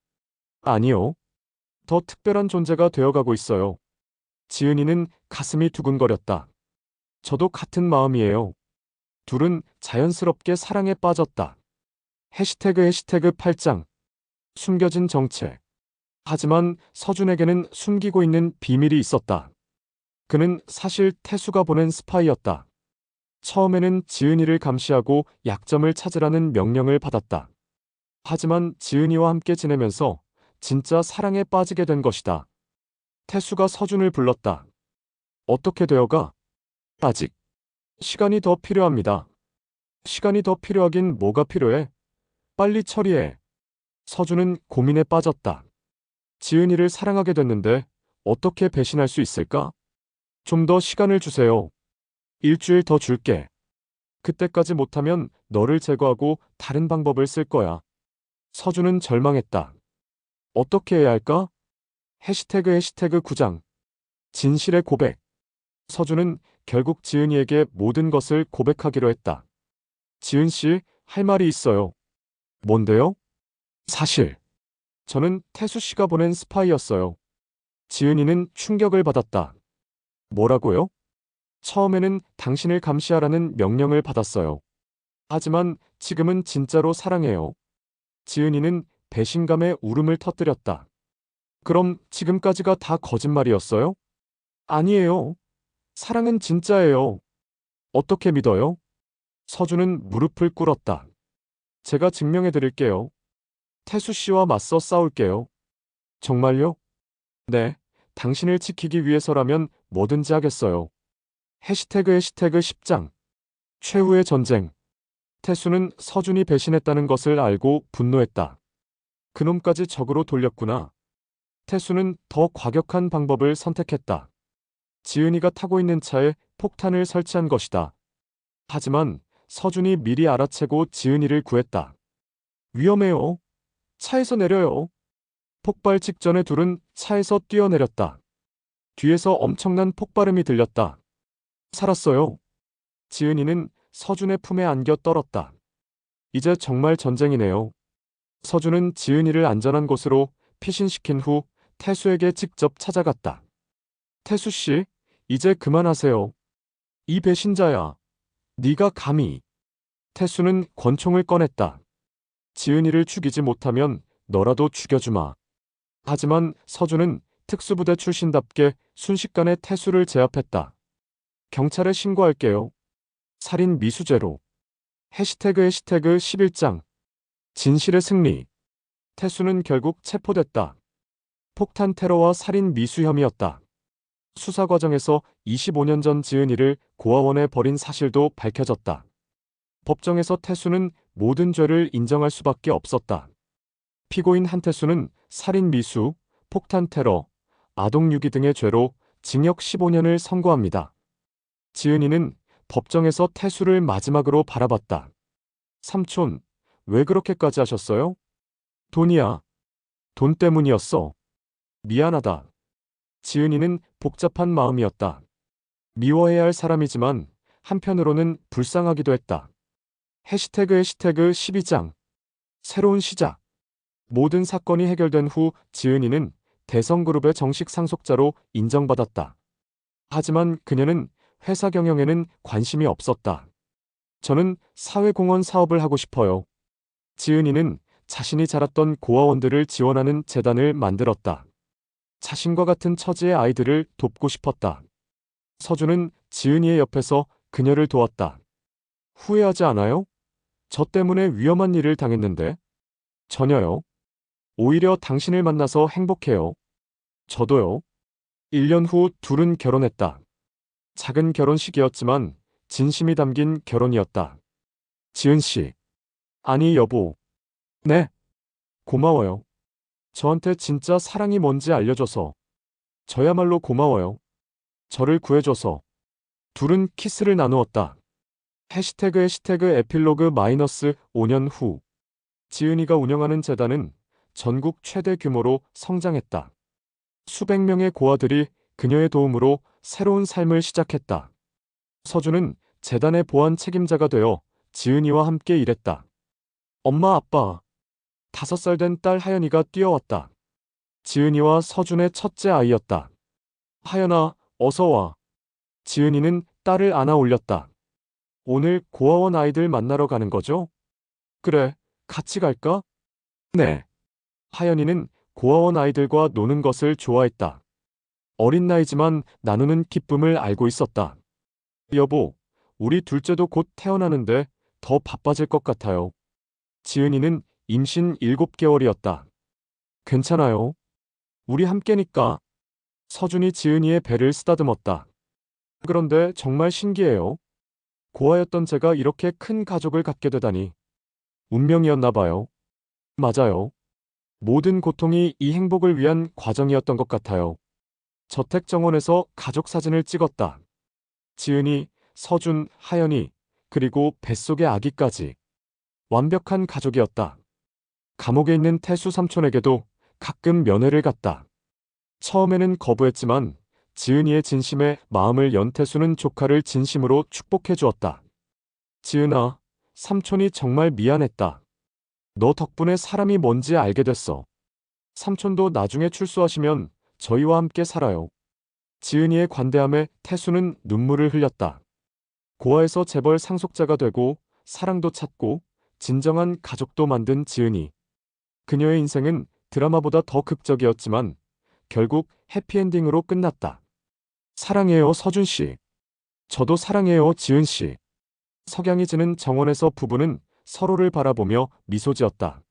아니요. 더 특별한 존재가 되어가고 있어요. 지은이는 가슴이 두근거렸다. 저도 같은 마음이에요. 둘은 자연스럽게 사랑에 빠졌다. 해시태그 8장. 숨겨진 정체. 하지만 서준에게는 숨기고 있는 비밀이 있었다. 그는 사실 태수가 보낸 스파이였다. 처음에는 지은이를 감시하고 약점을 찾으라는 명령을 받았다. 하지만 지은이와 함께 지내면서 진짜 사랑에 빠지게 된 것이다. 태수가 서준을 불렀다. 어떻게 되어가? 아직. 시간이 더 필요합니다. 시간이 더 필요하긴 뭐가 필요해? 빨리 처리해. 서준은 고민에 빠졌다. 지은이를 사랑하게 됐는데 어떻게 배신할 수 있을까? 좀 더 시간을 주세요. 일주일 더 줄게. 그때까지 못하면 너를 제거하고 다른 방법을 쓸 거야. 서준은 절망했다. 어떻게 해야 할까? 해시태그 9장. 진실의 고백. 서준은 결국 지은이에게 모든 것을 고백하기로 했다. 지은 씨, 할 말이 있어요. 뭔데요? 사실, 저는 태수 씨가 보낸 스파이였어요. 지은이는 충격을 받았다. 뭐라고요? 처음에는 당신을 감시하라는 명령을 받았어요. 하지만 지금은 진짜로 사랑해요. 지은이는 배신감에 울음을 터뜨렸다. 그럼 지금까지가 다 거짓말이었어요? 아니에요. 사랑은 진짜예요. 어떻게 믿어요? 서준은 무릎을 꿇었다. 제가 증명해 드릴게요. 태수 씨와 맞서 싸울게요. 정말요? 네, 당신을 지키기 위해서라면 뭐든지 하겠어요. 해시태그 10장. 최후의 전쟁. 태수는 서준이 배신했다는 것을 알고 분노했다. 그놈까지 적으로 돌렸구나. 태수는 더 과격한 방법을 선택했다. 지은이가 타고 있는 차에 폭탄을 설치한 것이다. 하지만 서준이 미리 알아채고 지은이를 구했다. 위험해요. 차에서 내려요. 폭발 직전에 둘은 차에서 뛰어내렸다. 뒤에서 엄청난 폭발음이 들렸다. 살았어요. 지은이는 서준의 품에 안겨 떨었다. 이제 정말 전쟁이네요. 서준은 지은이를 안전한 곳으로 피신시킨 후 태수에게 직접 찾아갔다. 태수 씨, 이제 그만하세요. 이 배신자야. 네가 감히. 태수는 권총을 꺼냈다. 지은이를 죽이지 못하면 너라도 죽여주마. 하지만 서준은 특수부대 출신답게 순식간에 태수를 제압했다. 경찰에 신고할게요. 살인 미수죄로. 해시태그 11장. 진실의 승리. 태수는 결국 체포됐다. 폭탄 테러와 살인 미수 혐의였다. 수사 과정에서 25년 전 지은이를 고아원에 버린 사실도 밝혀졌다. 법정에서 태수는 모든 죄를 인정할 수밖에 없었다. 피고인 한태수는 살인 미수, 폭탄 테러, 아동 유기 등의 죄로 징역 15년을 선고합니다. 지은이는 법정에서 태수를 마지막으로 바라봤다. 삼촌, 왜 그렇게까지 하셨어요? 돈이야. 돈 때문이었어. 미안하다. 지은이는 복잡한 마음이었다. 미워해야 할 사람이지만 한편으로는 불쌍하기도 했다. 해시태그 12장. 새로운 시작. 모든 사건이 해결된 후 지은이는 대성그룹의 정식 상속자로 인정받았다. 하지만 그녀는 회사 경영에는 관심이 없었다. 저는 사회공헌 사업을 하고 싶어요. 지은이는 자신이 자랐던 고아원들을 지원하는 재단을 만들었다. 자신과 같은 처지의 아이들을 돕고 싶었다. 서준은 지은이의 옆에서 그녀를 도왔다. 후회하지 않아요? 저 때문에 위험한 일을 당했는데. 전혀요. 오히려 당신을 만나서 행복해요. 저도요. 1년 후 둘은 결혼했다. 작은 결혼식이었지만 진심이 담긴 결혼이었다. 지은 씨. 아니, 여보. 네. 고마워요. 저한테 진짜 사랑이 뭔지 알려줘서. 저야말로 고마워요. 저를 구해줘서. 둘은 키스를 나누었다. 해시태그 에필로그 -5년 후. 지은이가 운영하는 재단은 전국 최대 규모로 성장했다. 수백 명의 고아들이 그녀의 도움으로 새로운 삶을 시작했다. 서준은 재단의 보안 책임자가 되어 지은이와 함께 일했다. 엄마, 아빠. 5살 된 딸 하연이가 뛰어왔다. 지은이와 서준의 첫째 아이였다. 하연아, 어서 와. 지은이는 딸을 안아 올렸다. 오늘 고아원 아이들 만나러 가는 거죠? 그래, 같이 갈까? 네. 하연이는 고아원 아이들과 노는 것을 좋아했다. 어린 나이지만 나누는 기쁨을 알고 있었다. 여보, 우리 둘째도 곧 태어나는데 더 바빠질 것 같아요. 지은이는 임신 7개월이었다. 괜찮아요. 우리 함께니까. 서준이 지은이의 배를 쓰다듬었다. 그런데 정말 신기해요. 고아였던 제가 이렇게 큰 가족을 갖게 되다니. 운명이었나 봐요. 맞아요. 모든 고통이 이 행복을 위한 과정이었던 것 같아요. 저택정원에서 가족 사진을 찍었다. 지은이, 서준, 하연이, 그리고 뱃속의 아기까지. 완벽한 가족이었다. 감옥에 있는 태수 삼촌에게도 가끔 면회를 갔다. 처음에는 거부했지만 지은이의 진심에 마음을 연 태수는 조카를 진심으로 축복해 주었다. 지은아, 삼촌이 정말 미안했다. 너 덕분에 사람이 뭔지 알게 됐어. 삼촌도 나중에 출소하시면 저희와 함께 살아요. 지은이의 관대함에 태수는 눈물을 흘렸다. 고아에서 재벌 상속자가 되고 사랑도 찾고 진정한 가족도 만든 지은이. 그녀의 인생은 드라마보다 더 극적이었지만 결국 해피엔딩으로 끝났다. 사랑해요, 서준 씨. 저도 사랑해요, 지은 씨. 석양이 지는 정원에서 부부는 서로를 바라보며 미소 지었다.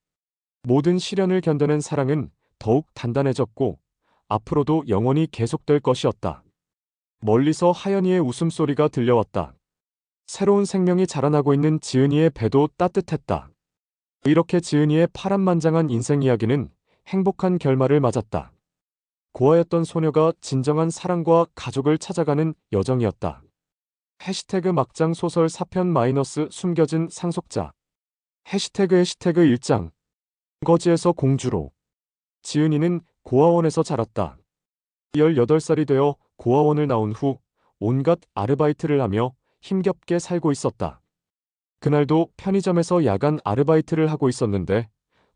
모든 시련을 견뎌낸 사랑은 더욱 단단해졌고 앞으로도 영원히 계속될 것이었다. 멀리서 하연이의 웃음소리가 들려왔다. 새로운 생명이 자라나고 있는 지은이의 배도 따뜻했다. 이렇게 지은이의 파란만장한 인생 이야기는 행복한 결말을 맞았다. 고아였던 소녀가 진정한 사랑과 가족을 찾아가는 여정이었다. 해시태그 막장 소설 4편 마이너스 숨겨진 상속자. 해시태그 1장. 거지에서 공주로. 지은이는 고아원에서 자랐다. 18살이 되어 고아원을 나온 후 온갖 아르바이트를 하며 힘겹게 살고 있었다. 그날도 편의점에서 야간 아르바이트를 하고 있었는데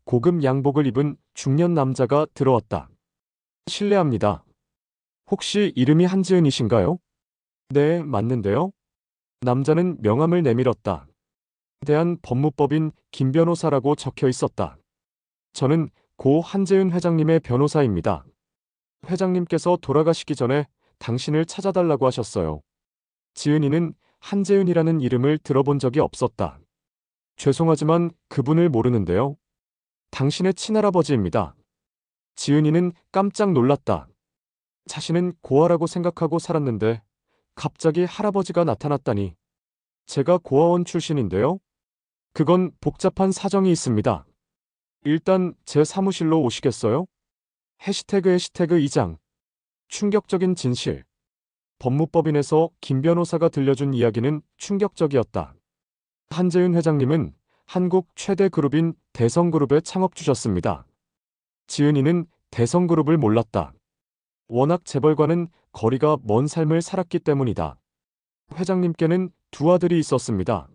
고급 양복을 입은 중년 남자가 들어왔다. 실례합니다. 혹시 이름이 한지은이신가요? 네, 맞는데요. 남자는 명함을 내밀었다. 대한법무법인 김 변호사라고 적혀 있었다. 저는 고 한재은 회장님의 변호사입니다. 회장님께서 돌아가시기 전에 당신을 찾아달라고 하셨어요. 지은이는 한재은이라는 이름을 들어본 적이 없었다. 죄송하지만 그분을 모르는데요. 당신의 친할아버지입니다. 지은이는 깜짝 놀랐다. 자신은 고아라고 생각하고 살았는데 갑자기 할아버지가 나타났다니. 제가 고아원 출신인데요. 그건 복잡한 사정이 있습니다. 일단 제 사무실로 오시겠어요? 해시태그 2장. 충격적인 진실. 법무법인에서 김 변호사가 들려준 이야기는 충격적이었다. 한재윤 회장님은 한국 최대 그룹인 대성그룹의 창업주셨습니다. 지은이는 대성그룹을 몰랐다. 워낙 재벌과는 거리가 먼 삶을 살았기 때문이다. 회장님께는 두 아들이 있었습니다.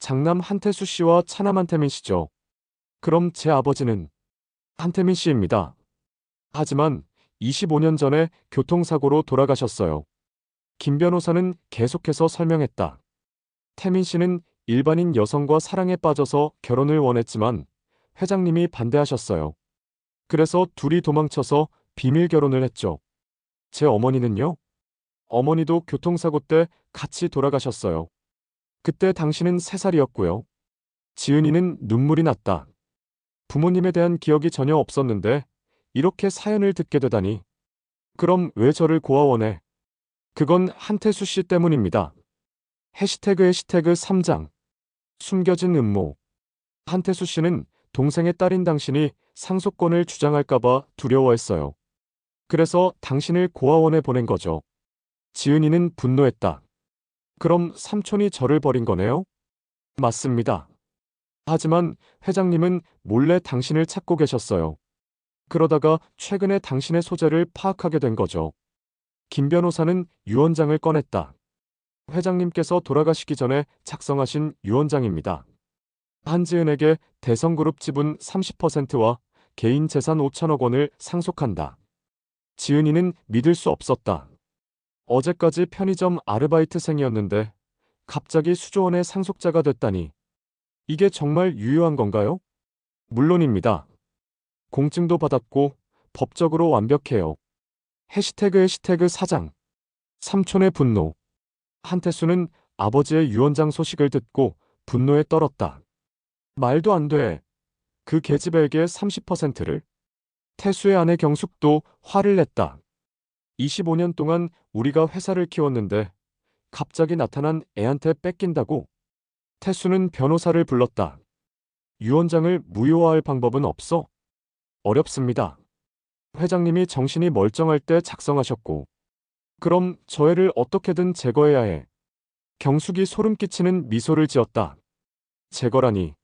장남 한태수 씨와 차남 한태민 씨죠. 그럼 제 아버지는 한태민 씨입니다. 하지만 25년 전에 교통사고로 돌아가셨어요. 김 변호사는 계속해서 설명했다. 태민 씨는 일반인 여성과 사랑에 빠져서 결혼을 원했지만 회장님이 반대하셨어요. 그래서 둘이 도망쳐서 비밀 결혼을 했죠. 제 어머니는요? 어머니도 교통사고 때 같이 돌아가셨어요. 그때 당신은 3살이었고요. 지은이는 눈물이 났다. 부모님에 대한 기억이 전혀 없었는데 이렇게 사연을 듣게 되다니. 그럼 왜 저를 고아원에? 그건 한태수 씨 때문입니다. 해시태그 3장. 숨겨진 음모. 한태수 씨는 동생의 딸인 당신이 상속권을 주장할까봐 두려워했어요. 그래서 당신을 고아원에 보낸 거죠. 지은이는 분노했다. 그럼 삼촌이 저를 버린 거네요? 맞습니다. 하지만 회장님은 몰래 당신을 찾고 계셨어요. 그러다가 최근에 당신의 소재를 파악하게 된 거죠. 김 변호사는 유언장을 꺼냈다. 회장님께서 돌아가시기 전에 작성하신 유언장입니다. 한지은에게 대성그룹 지분 30%와 개인 재산 5천억 원을 상속한다. 지은이는 믿을 수 없었다. 어제까지 편의점 아르바이트생이었는데 갑자기 수조원의 상속자가 됐다니. 이게 정말 유효한 건가요? 물론입니다. 공증도 받았고 법적으로 완벽해요. 해시태그 4장. 삼촌의 분노. 한태수는 아버지의 유언장 소식을 듣고 분노에 떨었다. 말도 안 돼. 그 계집애에게 30%를? 태수의 아내 경숙도 화를 냈다. 25년 동안 우리가 회사를 키웠는데 갑자기 나타난 애한테 뺏긴다고? 태수는 변호사를 불렀다. 유언장을 무효화할 방법은 없어? 어렵습니다. 회장님이 정신이 멀쩡할 때 작성하셨고. 그럼 저 애를 어떻게든 제거해야 해. 경숙이 소름 끼치는 미소를 지었다. 제거라니.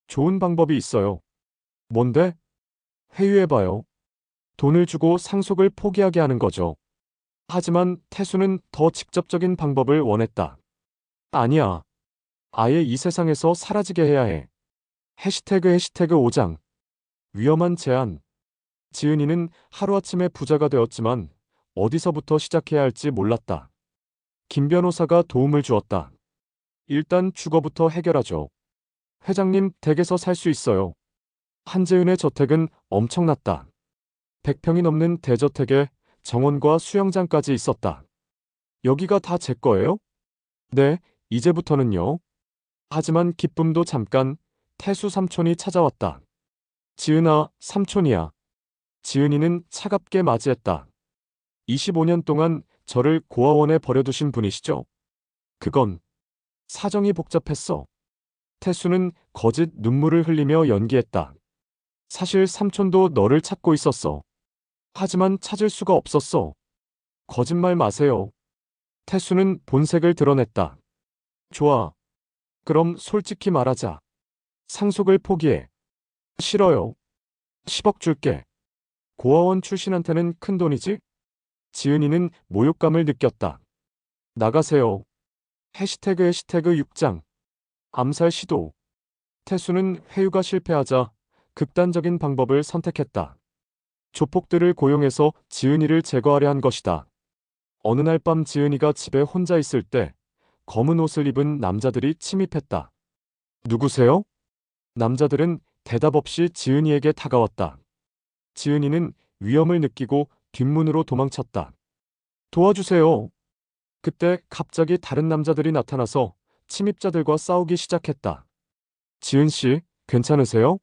좋은 방법이 있어요. 뭔데? 회유해봐요. 돈을 주고 상속을 포기하게 하는 거죠. 하지만 태수는 더 직접적인 방법을 원했다. 아니야. 아예 이 세상에서 사라지게 해야 해. 해시태그 5장. 위험한 제안. 지은이는 하루아침에 부자가 되었지만 어디서부터 시작해야 할지 몰랐다. 김 변호사가 도움을 주었다. 일단 주거부터 해결하죠. 회장님 댁에서 살 수 있어요. 한재은의 저택은 엄청났다. 100평이 넘는 대저택에 정원과 수영장까지 있었다. 여기가 다 제 거예요? 네, 이제부터는요. 하지만 기쁨도 잠깐. 태수 삼촌이 찾아왔다. 지은아, 삼촌이야. 지은이는 차갑게 맞이했다. 25년 동안 저를 고아원에 버려두신 분이시죠? 그건 사정이 복잡했어. 태수는 거짓 눈물을 흘리며 연기했다. 사실 삼촌도 너를 찾고 있었어. 하지만 찾을 수가 없었어. 거짓말 마세요. 태수는 본색을 드러냈다. 좋아. 그럼 솔직히 말하자. 상속을 포기해. 싫어요. 10억 줄게. 고아원 출신한테는 큰 돈이지? 지은이는 모욕감을 느꼈다. 나가세요. 해시태그 6장. 암살 시도. 태수는 회유가 실패하자 극단적인 방법을 선택했다. 조폭들을 고용해서 지은이를 제거하려 한 것이다. 어느 날 밤 지은이가 집에 혼자 있을 때 검은 옷을 입은 남자들이 침입했다. 누구세요? 남자들은 대답 없이 지은이에게 다가왔다. 지은이는 위험을 느끼고 뒷문으로 도망쳤다. 도와주세요. 그때 갑자기 다른 남자들이 나타나서 침입자들과 싸우기 시작했다. 지은 씨, 괜찮으세요?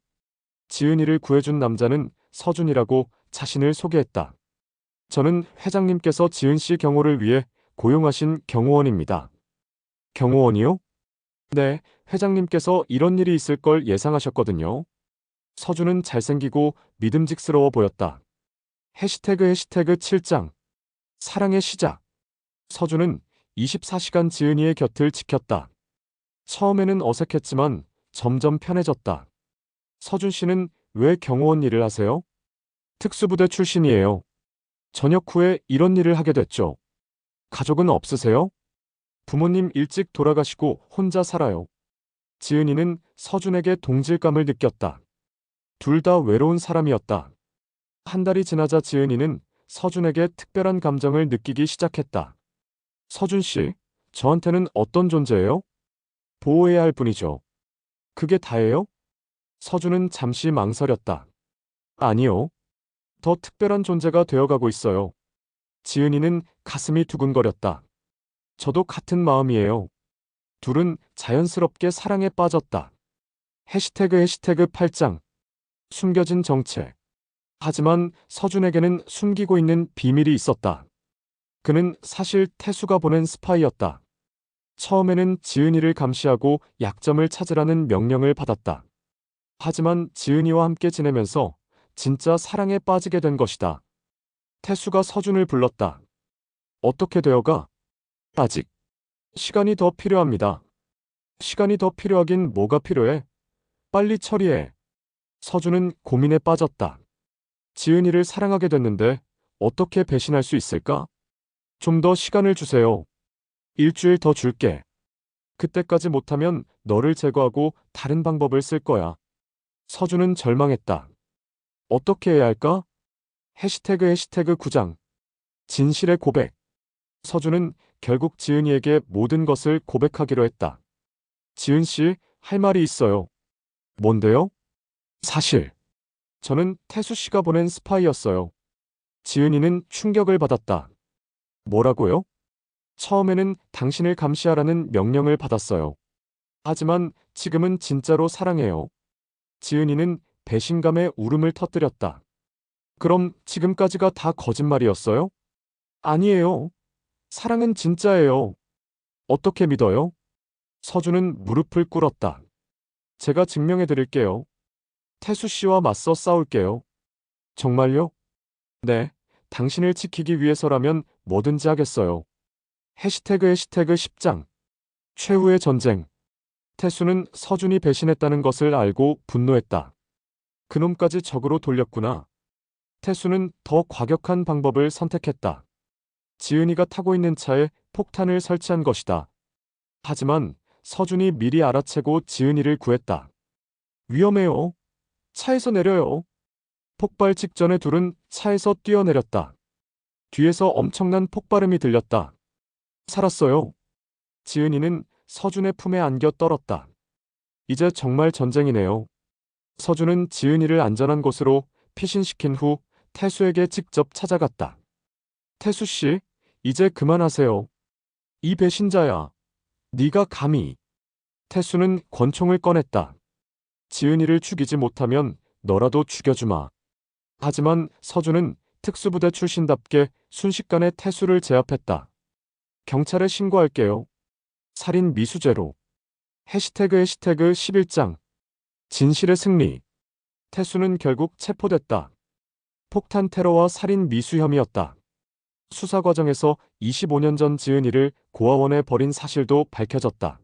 지은이를 구해준 남자는 서준이라고 자신을 소개했다. 저는 회장님께서 지은 씨 경호를 위해 고용하신 경호원입니다. 경호원이요? 네, 회장님께서 이런 일이 있을 걸 예상하셨거든요. 서준은 잘생기고 믿음직스러워 보였다. 해시태그 7장. 사랑의 시작. 서준은 24시간 지은이의 곁을 지켰다. 처음에는 어색했지만 점점 편해졌다. 서준 씨는 왜 경호원 일을 하세요? 특수부대 출신이에요. 전역 후에 이런 일을 하게 됐죠. 가족은 없으세요? 부모님 일찍 돌아가시고 혼자 살아요. 지은이는 서준에게 동질감을 느꼈다. 둘 다 외로운 사람이었다. 한 달이 지나자 지은이는 서준에게 특별한 감정을 느끼기 시작했다. 서준 씨, 저한테는 어떤 존재예요? 보호해야 할 뿐이죠. 그게 다예요? 서준은 잠시 망설였다. 아니요. 더 특별한 존재가 되어가고 있어요. 지은이는 가슴이 두근거렸다. 저도 같은 마음이에요. 둘은 자연스럽게 사랑에 빠졌다. 해시태그 8장. 숨겨진 정체. 하지만 서준에게는 숨기고 있는 비밀이 있었다. 그는 사실 태수가 보낸 스파이였다. 처음에는 지은이를 감시하고 약점을 찾으라는 명령을 받았다. 하지만 지은이와 함께 지내면서 진짜 사랑에 빠지게 된 것이다. 태수가 서준을 불렀다. 어떻게 되어가? 아직. 시간이 더 필요합니다. 시간이 더 필요하긴 뭐가 필요해? 빨리 처리해. 서준은 고민에 빠졌다. 지은이를 사랑하게 됐는데 어떻게 배신할 수 있을까? 좀 더 시간을 주세요. 일주일 더 줄게. 그때까지 못하면 너를 제거하고 다른 방법을 쓸 거야. 서준은 절망했다. 어떻게 해야 할까? 해시태그 9장. 진실의 고백. 서준은 결국 지은이에게 모든 것을 고백하기로 했다. 지은 씨, 할 말이 있어요. 뭔데요? 사실, 저는 태수 씨가 보낸 스파이였어요. 지은이는 충격을 받았다. 뭐라고요? 처음에는 당신을 감시하라는 명령을 받았어요. 하지만 지금은 진짜로 사랑해요. 지은이는 배신감에 울음을 터뜨렸다. 그럼 지금까지가 다 거짓말이었어요? 아니에요. 사랑은 진짜예요. 어떻게 믿어요? 서준은 무릎을 꿇었다. 제가 증명해 드릴게요. 태수 씨와 맞서 싸울게요. 정말요? 네. 당신을 지키기 위해서라면 뭐든지 하겠어요. 해시태그 10장. 최후의 전쟁. 태수는 서준이 배신했다는 것을 알고 분노했다. 그놈까지 적으로 돌렸구나. 태수는 더 과격한 방법을 선택했다. 지은이가 타고 있는 차에 폭탄을 설치한 것이다. 하지만 서준이 미리 알아채고 지은이를 구했다. 위험해요. 차에서 내려요. 폭발 직전에 둘은 차에서 뛰어내렸다. 뒤에서 엄청난 폭발음이 들렸다. 살았어요. 지은이는 서준의 품에 안겨 떨었다. 이제 정말 전쟁이네요. 서준은 지은이를 안전한 곳으로 피신시킨 후 태수에게 직접 찾아갔다. 태수 씨, 이제 그만하세요. 이 배신자야. 네가 감히. 태수는 권총을 꺼냈다. 지은이를 죽이지 못하면 너라도 죽여주마. 하지만 서준은 특수부대 출신답게 순식간에 태수를 제압했다. 경찰에 신고할게요. 살인 미수죄로. 해시태그 11장. 진실의 승리. 태수는 결국 체포됐다. 폭탄 테러와 살인 미수 혐의였다. 수사 과정에서 25년 전 지은이를 고아원에 버린 사실도 밝혀졌다.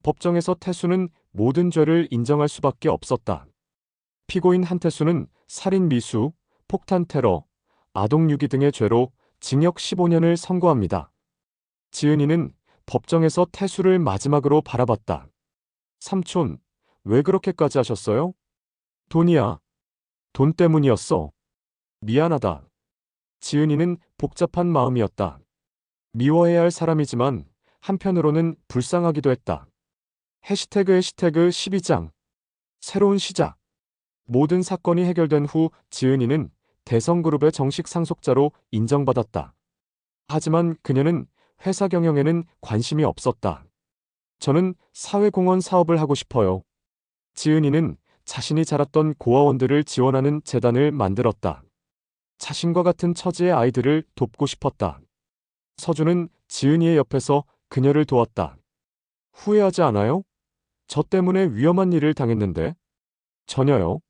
법정에서 태수는 모든 죄를 인정할 수밖에 없었다. 피고인 한태수는 살인 미수, 폭탄 테러, 아동 유기 등의 죄로 징역 15년을 선고합니다. 지은이는 법정에서 태수를 마지막으로 바라봤다. 삼촌, 왜 그렇게까지 하셨어요? 돈이야. 돈 때문이었어. 미안하다. 지은이는 복잡한 마음이었다. 미워해야 할 사람이지만 한편으로는 불쌍하기도 했다. 해시태그 12장. 새로운 시작. 모든 사건이 해결된 후 지은이는 대성그룹의 정식 상속자로 인정받았다. 하지만 그녀는 회사 경영에는 관심이 없었다. 저는 사회공헌 사업을 하고 싶어요. 지은이는 자신이 자랐던 고아원들을 지원하는 재단을 만들었다. 자신과 같은 처지의 아이들을 돕고 싶었다. 서준은 지은이의 옆에서 그녀를 도왔다. 후회하지 않아요? 저 때문에 위험한 일을 당했는데. 전혀요.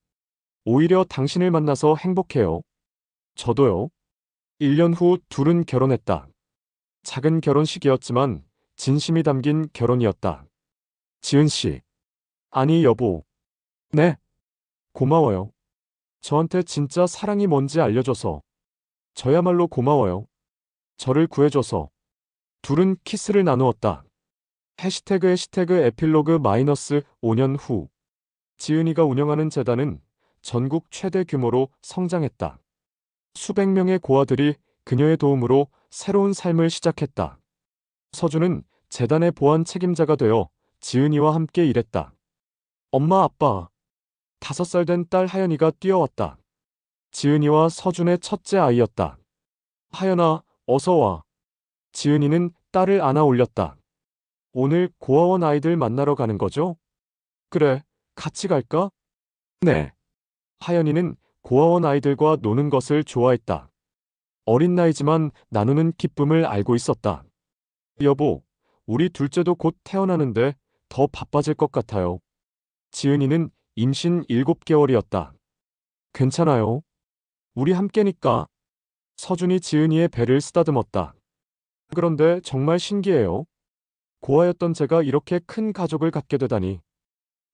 오히려 당신을 만나서 행복해요. 저도요. 1년 후 둘은 결혼했다. 작은 결혼식이었지만 진심이 담긴 결혼이었다. 지은 씨. 아니, 여보. 네. 고마워요. 저한테 진짜 사랑이 뭔지 알려줘서. 저야말로 고마워요. 저를 구해줘서. 둘은 키스를 나누었다. 해시태그 에필로그 -5년 후. 지은이가 운영하는 재단은 전국 최대 규모로 성장했다. 수백 명의 고아들이 그녀의 도움으로 새로운 삶을 시작했다. 서준은 재단의 보안 책임자가 되어 지은이와 함께 일했다. 엄마, 아빠. 5살 된 딸 하연이가 뛰어왔다. 지은이와 서준의 첫째 아이였다. 하연아, 어서 와. 지은이는 딸을 안아 올렸다. 오늘 고아원 아이들 만나러 가는 거죠? 그래, 같이 갈까? 네. 하연이는 고아원 아이들과 노는 것을 좋아했다. 어린 나이지만 나누는 기쁨을 알고 있었다. 여보, 우리 둘째도 곧 태어나는데 더 바빠질 것 같아요. 지은이는 임신 7개월이었다. 괜찮아요. 우리 함께니까. 서준이 지은이의 배를 쓰다듬었다. 그런데 정말 신기해요. 고아였던 제가 이렇게 큰 가족을 갖게 되다니.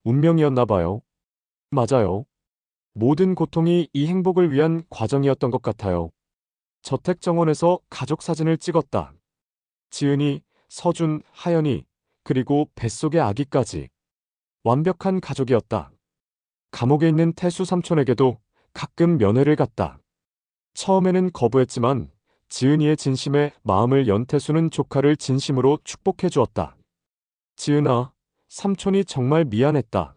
운명이었나 봐요. 맞아요. 모든 고통이 이 행복을 위한 과정이었던 것 같아요. 저택 정원에서 가족 사진을 찍었다. 지은이, 서준, 하연이, 그리고 뱃속의 아기까지. 완벽한 가족이었다. 감옥에 있는 태수 삼촌에게도 가끔 면회를 갔다. 처음에는 거부했지만 지은이의 진심에 마음을 연 태수는 조카를 진심으로 축복해 주었다. 지은아, 삼촌이 정말 미안했다.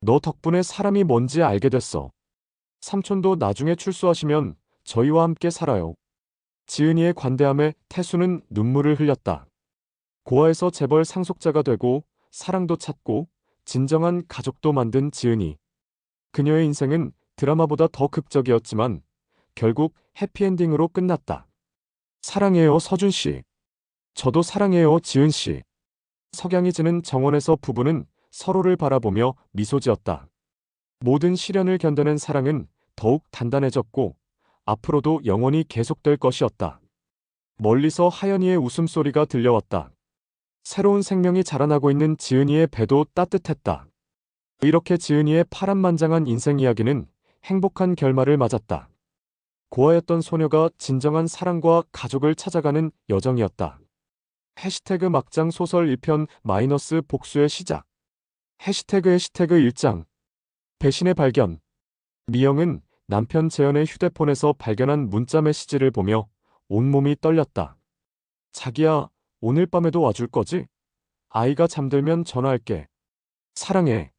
너 덕분에 사람이 뭔지 알게 됐어. 삼촌도 나중에 출소하시면 저희와 함께 살아요. 지은이의 관대함에 태수는 눈물을 흘렸다. 고아에서 재벌 상속자가 되고 사랑도 찾고 진정한 가족도 만든 지은이. 그녀의 인생은 드라마보다 더 극적이었지만 결국 해피엔딩으로 끝났다. 사랑해요, 서준 씨. 저도 사랑해요, 지은 씨. 석양이 지는 정원에서 부부는 서로를 바라보며 미소 지었다. 모든 시련을 견뎌낸 사랑은 더욱 단단해졌고 앞으로도 영원히 계속될 것이었다. 멀리서 하연이의 웃음소리가 들려왔다. 새로운 생명이 자라나고 있는 지은이의 배도 따뜻했다. 이렇게 지은이의 파란만장한 인생 이야기는 행복한 결말을 맞았다. 고아였던 소녀가 진정한 사랑과 가족을 찾아가는 여정이었다. 해시태그 막장 소설 1편 마이너스 복수의 시작. 해시태그 1장. 배신의 발견. 미영은 남편 재현의 휴대폰에서 발견한 문자 메시지를 보며 온몸이 떨렸다. 자기야, 오늘 밤에도 와줄 거지? 아이가 잠들면 전화할게. 사랑해.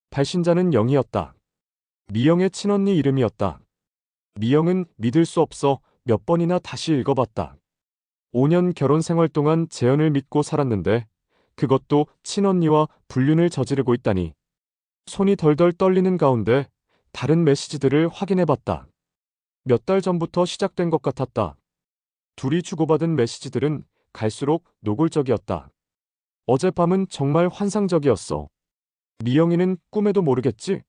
발신자는 영이었다. 미영의 친언니 이름이었다. 미영은 믿을 수 없어 몇 번이나 다시 읽어봤다. 5년 결혼 생활 동안 재현을 믿고 살았는데 그것도 친언니와 불륜을 저지르고 있다니. 손이 덜덜 떨리는 가운데 다른 메시지들을 확인해봤다. 몇 달 전부터 시작된 것 같았다. 둘이 주고받은 메시지들은 갈수록 노골적이었다. 어젯밤은 정말 환상적이었어. 미영이는 꿈에도 모르겠지?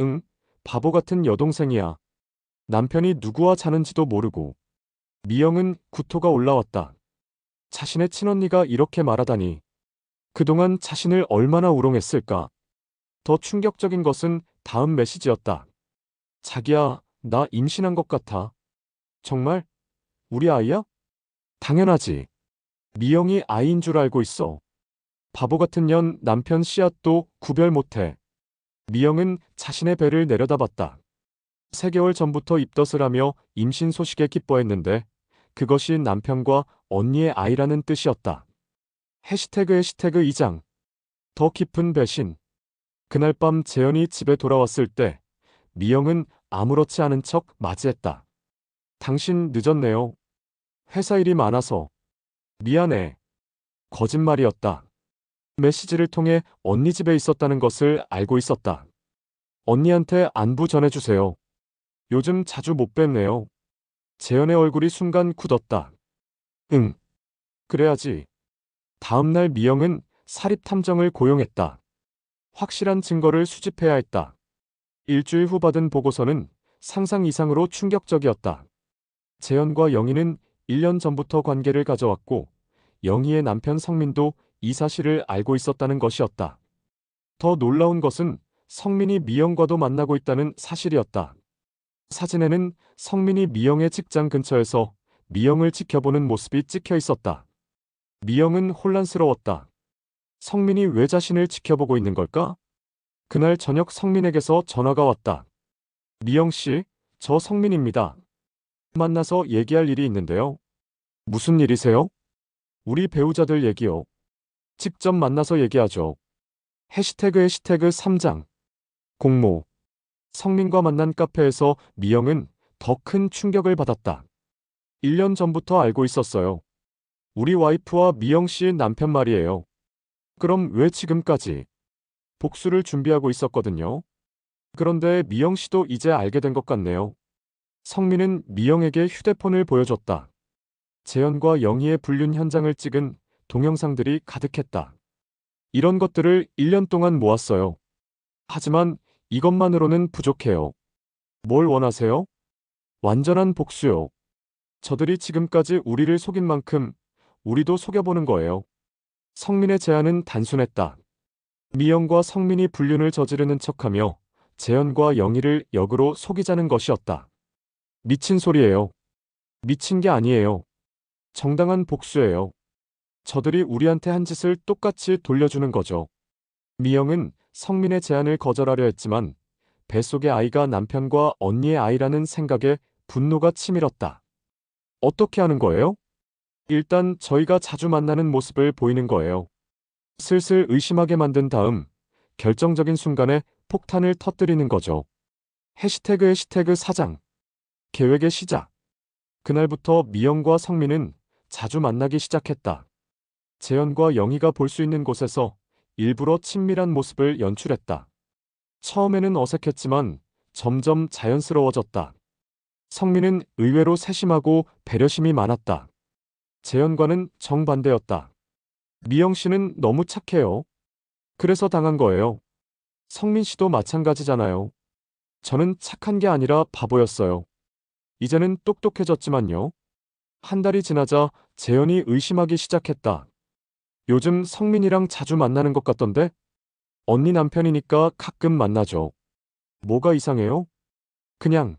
응, 바보 같은 여동생이야. 남편이 누구와 자는지도 모르고. 미영은 구토가 올라왔다. 자신의 친언니가 이렇게 말하다니. 그동안 자신을 얼마나 우롱했을까? 더 충격적인 것은 다음 메시지였다. 자기야, 나 임신한 것 같아. 정말? 우리 아이야? 당연하지. 미영이 아이인 줄 알고 있어. 바보 같은 년 남편 씨앗도 구별 못해. 미영은 자신의 배를 내려다봤다. 3개월 전부터 입덧을 하며 임신 소식에 기뻐했는데 그것이 남편과 언니의 아이라는 뜻이었다. 해시태그 2장. 더 깊은 배신. 그날 밤 재현이 집에 돌아왔을 때 미영은 아무렇지 않은 척 맞이했다. 당신 늦었네요. 회사 일이 많아서. 미안해. 거짓말이었다. 메시지를 통해 언니 집에 있었다는 것을 알고 있었다. 언니한테 안부 전해주세요. 요즘 자주 못 뵙네요. 재현의 얼굴이 순간 굳었다. 응, 그래야지. 다음날 미영은 사립탐정을 고용했다. 확실한 증거를 수집해야 했다. 일주일 후 받은 보고서는 상상 이상으로 충격적이었다. 재현과 영희는 1년 전부터 관계를 가져왔고 영희의 남편 성민도 이 사실을 알고 있었다는 것이었다. 더 놀라운 것은 성민이 미영과도 만나고 있다는 사실이었다. 사진에는 성민이 미영의 직장 근처에서 미영을 지켜보는 모습이 찍혀 있었다. 미영은 혼란스러웠다. 성민이 왜 자신을 지켜보고 있는 걸까? 그날 저녁 성민에게서 전화가 왔다. 미영 씨, 저 성민입니다. 만나서 얘기할 일이 있는데요. 무슨 일이세요? 우리 배우자들 얘기요. 직접 만나서 얘기하죠. 해시태그 3장. 공모. 성민과 만난 카페에서 미영은 더 큰 충격을 받았다. 1년 전부터 알고 있었어요. 우리 와이프와 미영 씨 남편 말이에요. 그럼 왜 지금까지? 복수를 준비하고 있었거든요. 그런데 미영 씨도 이제 알게 된 것 같네요. 성민은 미영에게 휴대폰을 보여줬다. 재현과 영희의 불륜 현장을 찍은 동영상들이 가득했다. 이런 것들을 1년 동안 모았어요. 하지만 이것만으로는 부족해요. 뭘 원하세요? 완전한 복수요. 저들이 지금까지 우리를 속인 만큼 우리도 속여보는 거예요. 성민의 제안은 단순했다. 미영과 성민이 불륜을 저지르는 척하며 재현과 영희를 역으로 속이자는 것이었다. 미친 소리예요. 미친 게 아니에요. 정당한 복수예요. 저들이 우리한테 한 짓을 똑같이 돌려주는 거죠. 미영은 성민의 제안을 거절하려 했지만 뱃속의 아이가 남편과 언니의 아이라는 생각에 분노가 치밀었다. 어떻게 하는 거예요? 일단 저희가 자주 만나는 모습을 보이는 거예요. 슬슬 의심하게 만든 다음 결정적인 순간에 폭탄을 터뜨리는 거죠. 해시태그 4장. 계획의 시작. 그날부터 미영과 성민은 자주 만나기 시작했다. 재현과 영희가 볼 수 있는 곳에서 일부러 친밀한 모습을 연출했다. 처음에는 어색했지만 점점 자연스러워졌다. 성민은 의외로 세심하고 배려심이 많았다. 재현과는 정반대였다. 미영 씨는 너무 착해요. 그래서 당한 거예요. 성민 씨도 마찬가지잖아요. 저는 착한 게 아니라 바보였어요. 이제는 똑똑해졌지만요. 한 달이 지나자 재현이 의심하기 시작했다. 요즘 성민이랑 자주 만나는 것 같던데? 언니 남편이니까 가끔 만나죠. 뭐가 이상해요? 그냥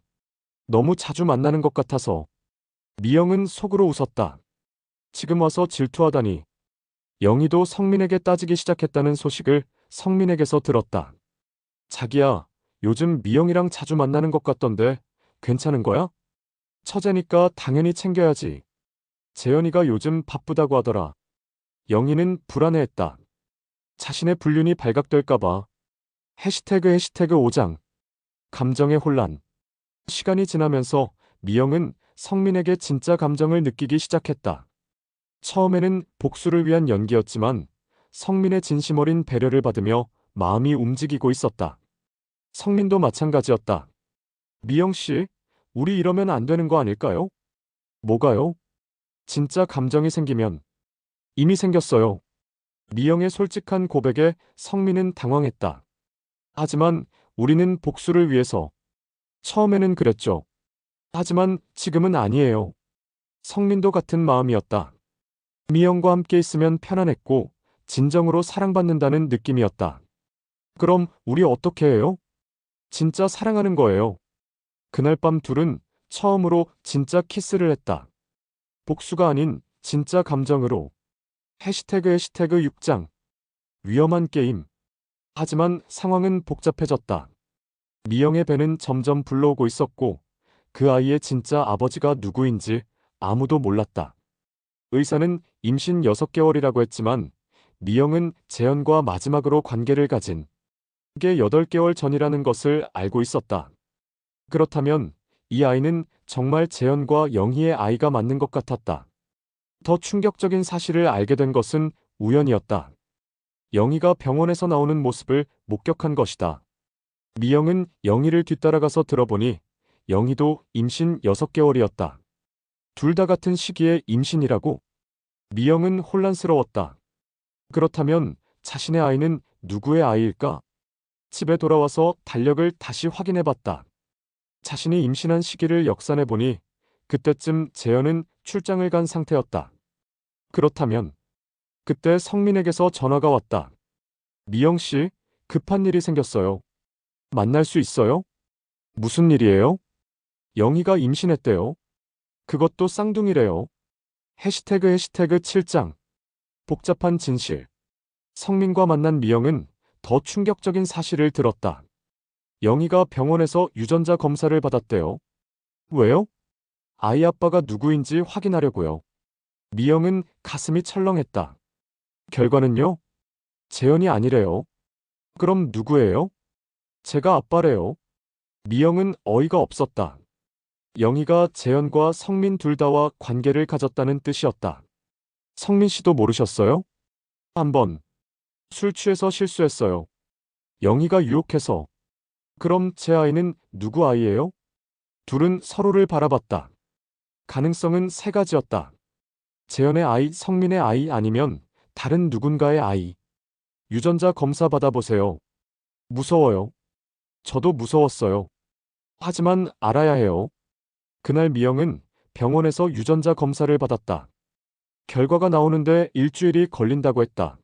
너무 자주 만나는 것 같아서. 미영은 속으로 웃었다. 지금 와서 질투하다니. 영희도 성민에게 따지기 시작했다는 소식을 성민에게서 들었다. 자기야, 요즘 미영이랑 자주 만나는 것 같던데 괜찮은 거야? 처제니까 당연히 챙겨야지. 재현이가 요즘 바쁘다고 하더라. 영희는 불안해했다. 자신의 불륜이 발각될까봐. 해시태그 5장. 감정의 혼란. 시간이 지나면서 미영은 성민에게 진짜 감정을 느끼기 시작했다. 처음에는 복수를 위한 연기였지만 성민의 진심 어린 배려를 받으며 마음이 움직이고 있었다. 성민도 마찬가지였다. 미영 씨, 우리 이러면 안 되는 거 아닐까요? 뭐가요? 진짜 감정이 생기면. 이미 생겼어요. 미영의 솔직한 고백에 성민은 당황했다. 하지만 우리는 복수를 위해서. 처음에는 그랬죠. 하지만 지금은 아니에요. 성민도 같은 마음이었다. 미영과 함께 있으면 편안했고 진정으로 사랑받는다는 느낌이었다. 그럼 우리 어떻게 해요? 진짜 사랑하는 거예요. 그날 밤 둘은 처음으로 진짜 키스를 했다. 복수가 아닌 진짜 감정으로. 해시태그 6장. 위험한 게임. 하지만 상황은 복잡해졌다. 미영의 배는 점점 불러오고 있었고 그 아이의 진짜 아버지가 누구인지 아무도 몰랐다. 의사는 임신 6개월이라고 했지만 미영은 재현과 마지막으로 관계를 가진 게 8개월 전이라는 것을 알고 있었다. 그렇다면 이 아이는 정말 재현과 영희의 아이가 맞는 것 같았다. 더 충격적인 사실을 알게 된 것은 우연이었다. 영희가 병원에서 나오는 모습을 목격한 것이다. 미영은 영희를 뒤따라가서 들어보니 영희도 임신 6개월이었다. 둘 다 같은 시기에 임신이라고? 미영은 혼란스러웠다. 그렇다면 자신의 아이는 누구의 아이일까? 집에 돌아와서 달력을 다시 확인해봤다. 자신이 임신한 시기를 역산해보니 그때쯤 재현은 출장을 간 상태였다. 그렇다면 그때 성민에게서 전화가 왔다. 미영 씨, 급한 일이 생겼어요. 만날 수 있어요? 무슨 일이에요? 영희가 임신했대요. 그것도 쌍둥이래요. 해시태그 7장. 복잡한 진실. 성민과 만난 미영은 더 충격적인 사실을 들었다. 영희가 병원에서 유전자 검사를 받았대요. 왜요? 아이 아빠가 누구인지 확인하려고요. 미영은 가슴이 철렁했다. 결과는요? 재현이 아니래요. 그럼 누구예요? 제가 아빠래요. 미영은 어이가 없었다. 영희가 재현과 성민 둘 다와 관계를 가졌다는 뜻이었다. 성민 씨도 모르셨어요? 한번 술 취해서 실수했어요. 영희가 유혹해서. 그럼 제 아이는 누구 아이예요? 둘은 서로를 바라봤다. 가능성은 세 가지였다. 재현의 아이, 성민의 아이 아니면 다른 누군가의 아이. 유전자 검사 받아보세요. 무서워요. 저도 무서웠어요. 하지만 알아야 해요. 그날 미영은 병원에서 유전자 검사를 받았다. 결과가 나오는데 일주일이 걸린다고 했다.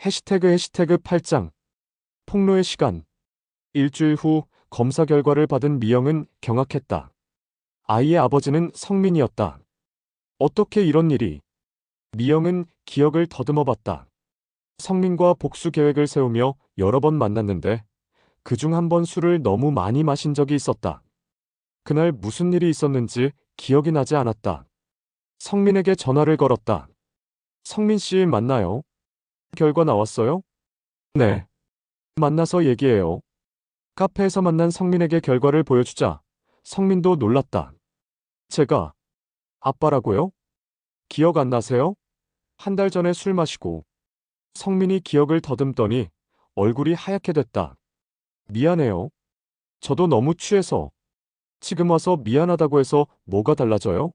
해시태그 8장. 폭로의 시간. 일주일 후 검사 결과를 받은 미영은 경악했다. 아이의 아버지는 성민이었다. 어떻게 이런 일이? 미영은 기억을 더듬어 봤다. 성민과 복수 계획을 세우며 여러 번 만났는데 그중 한 번 술을 너무 많이 마신 적이 있었다. 그날 무슨 일이 있었는지 기억이 나지 않았다. 성민에게 전화를 걸었다. 성민 씨 맞나요? 결과 나왔어요? 네. 만나서 얘기해요. 카페에서 만난 성민에게 결과를 보여주자 성민도 놀랐다. 제가 아빠라고요? 기억 안 나세요? 한 달 전에 술 마시고. 성민이 기억을 더듬더니 얼굴이 하얗게 됐다. 미안해요. 저도 너무 취해서. 지금 와서 미안하다고 해서 뭐가 달라져요?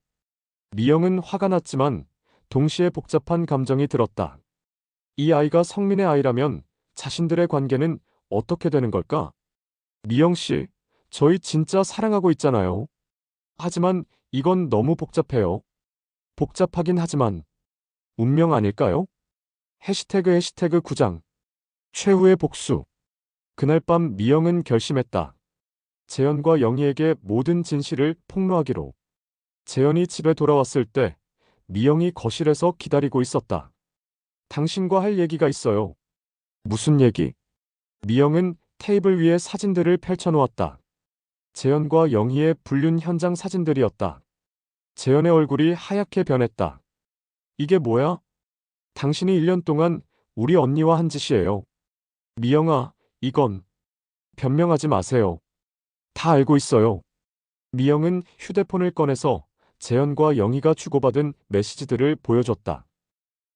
미영은 화가 났지만 동시에 복잡한 감정이 들었다. 이 아이가 성민의 아이라면 자신들의 관계는 어떻게 되는 걸까? 미영 씨, 저희 진짜 사랑하고 있잖아요. 하지만 이건 너무 복잡해요. 복잡하긴 하지만 운명 아닐까요? 해시태그 9장. 최후의 복수. 그날 밤 미영은 결심했다. 재현과 영희에게 모든 진실을 폭로하기로. 재현이 집에 돌아왔을 때 미영이 거실에서 기다리고 있었다. 당신과 할 얘기가 있어요. 무슨 얘기? 미영은 테이블 위에 사진들을 펼쳐놓았다. 재현과 영희의 불륜 현장 사진들이었다. 재현의 얼굴이 하얗게 변했다. 이게 뭐야? 당신이 1년 동안 우리 언니와 한 짓이에요. 미영아, 이건. 변명하지 마세요. 다 알고 있어요. 미영은 휴대폰을 꺼내서 재현과 영희가 주고받은 메시지들을 보여줬다.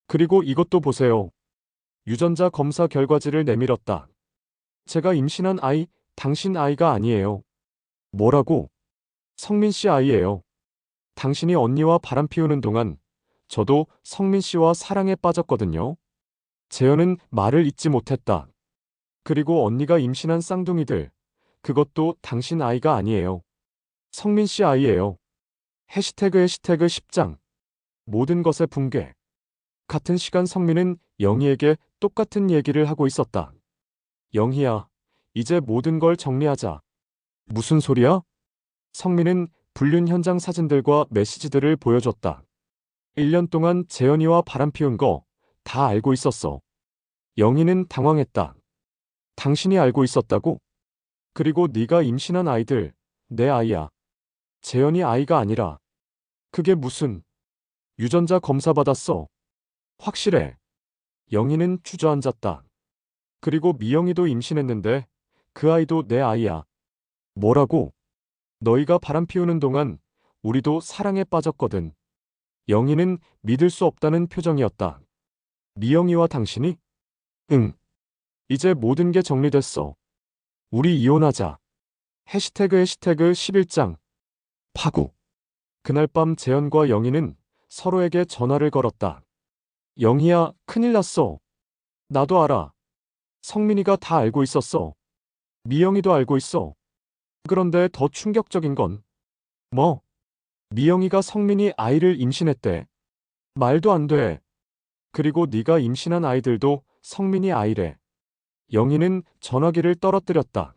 그리고 이것도 보세요. 유전자 검사 결과지를 내밀었다. 제가 임신한 아이, 당신 아이가 아니에요. 뭐라고? 성민 씨 아이예요. 당신이 언니와 바람 피우는 동안 저도 성민 씨와 사랑에 빠졌거든요. 재현은 말을 잇지 못했다. 그리고 언니가 임신한 쌍둥이들, 그것도 당신 아이가 아니에요. 성민 씨 아이예요. 해시태그 10장. 모든 것의 붕괴. 같은 시간 성민은 영희에게 똑같은 얘기를 하고 있었다. 영희야, 이제 모든 걸 정리하자. 무슨 소리야? 성민은 불륜 현장 사진들과 메시지들을 보여줬다. 1년 동안 재현이와 바람 피운 거 다 알고 있었어. 영희는 당황했다. 당신이 알고 있었다고? 그리고 네가 임신한 아이들, 내 아이야. 재현이 아이가 아니라. 그게 무슨. 유전자 검사 받았어. 확실해. 영희는 주저앉았다. 그리고 미영이도 임신했는데 그 아이도 내 아이야. 뭐라고? 너희가 바람 피우는 동안 우리도 사랑에 빠졌거든. 영희는 믿을 수 없다는 표정이었다. 미영이와 당신이? 응. 이제 모든 게 정리됐어. 우리 이혼하자. 해시태그 11장. 파국. 그날 밤 재현과 영희는 서로에게 전화를 걸었다. 영희야, 큰일 났어. 나도 알아. 성민이가 다 알고 있었어. 미영이도 알고 있어. 그런데 더 충격적인 건 뭐? 미영이가 성민이 아이를 임신했대. 말도 안 돼. 그리고 네가 임신한 아이들도 성민이 아이래. 영희는 전화기를 떨어뜨렸다.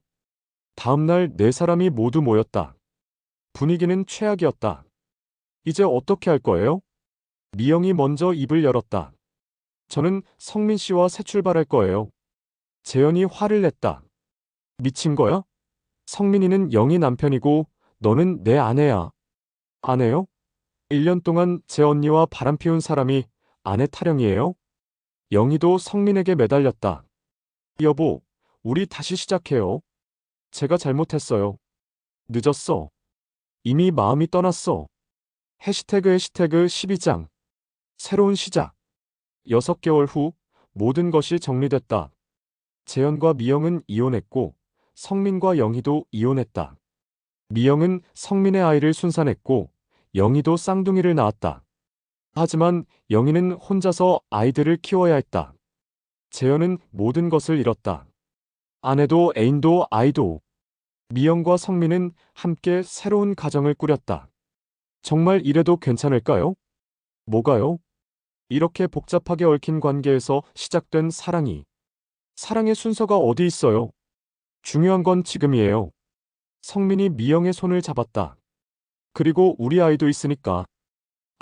다음날 네 사람이 모두 모였다. 분위기는 최악이었다. 이제 어떻게 할 거예요? 미영이 먼저 입을 열었다. 저는 성민 씨와 새 출발할 거예요. 재현이 화를 냈다. 미친 거야? 성민이는 영희 남편이고 너는 내 아내야. 아내요? 1년 동안 제 언니와 바람 피운 사람이 아내 타령이에요? 영희도 성민에게 매달렸다. 여보, 우리 다시 시작해요. 제가 잘못했어요. 늦었어. 이미 마음이 떠났어. 해시태그 12장. 새로운 시작. 6개월 후 모든 것이 정리됐다. 재현과 미영은 이혼했고 성민과 영희도 이혼했다. 미영은 성민의 아이를 순산했고 영희도 쌍둥이를 낳았다. 하지만 영희는 혼자서 아이들을 키워야 했다. 재현은 모든 것을 잃었다. 아내도 애인도 아이도. 미영과 성민은 함께 새로운 가정을 꾸렸다. 정말 이래도 괜찮을까요? 뭐가요? 이렇게 복잡하게 얽힌 관계에서 시작된 사랑이. 사랑의 순서가 어디 있어요? 중요한 건 지금이에요. 성민이 미영의 손을 잡았다. 그리고 우리 아이도 있으니까.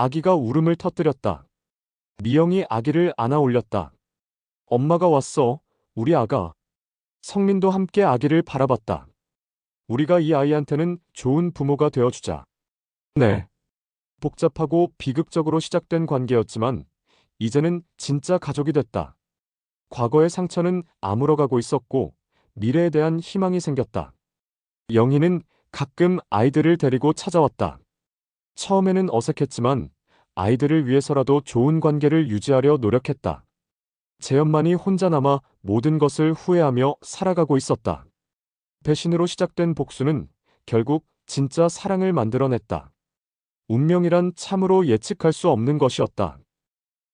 아기가 울음을 터뜨렸다. 미영이 아기를 안아 올렸다. 엄마가 왔어, 우리 아가. 성민도 함께 아기를 바라봤다. 우리가 이 아이한테는 좋은 부모가 되어주자. 네. 복잡하고 비극적으로 시작된 관계였지만 이제는 진짜 가족이 됐다. 과거의 상처는 아물어가고 있었고 미래에 대한 희망이 생겼다. 영희는 가끔 아이들을 데리고 찾아왔다. 처음에는 어색했지만 아이들을 위해서라도 좋은 관계를 유지하려 노력했다. 재현만이 혼자 남아 모든 것을 후회하며 살아가고 있었다. 배신으로 시작된 복수는 결국 진짜 사랑을 만들어냈다. 운명이란 참으로 예측할 수 없는 것이었다.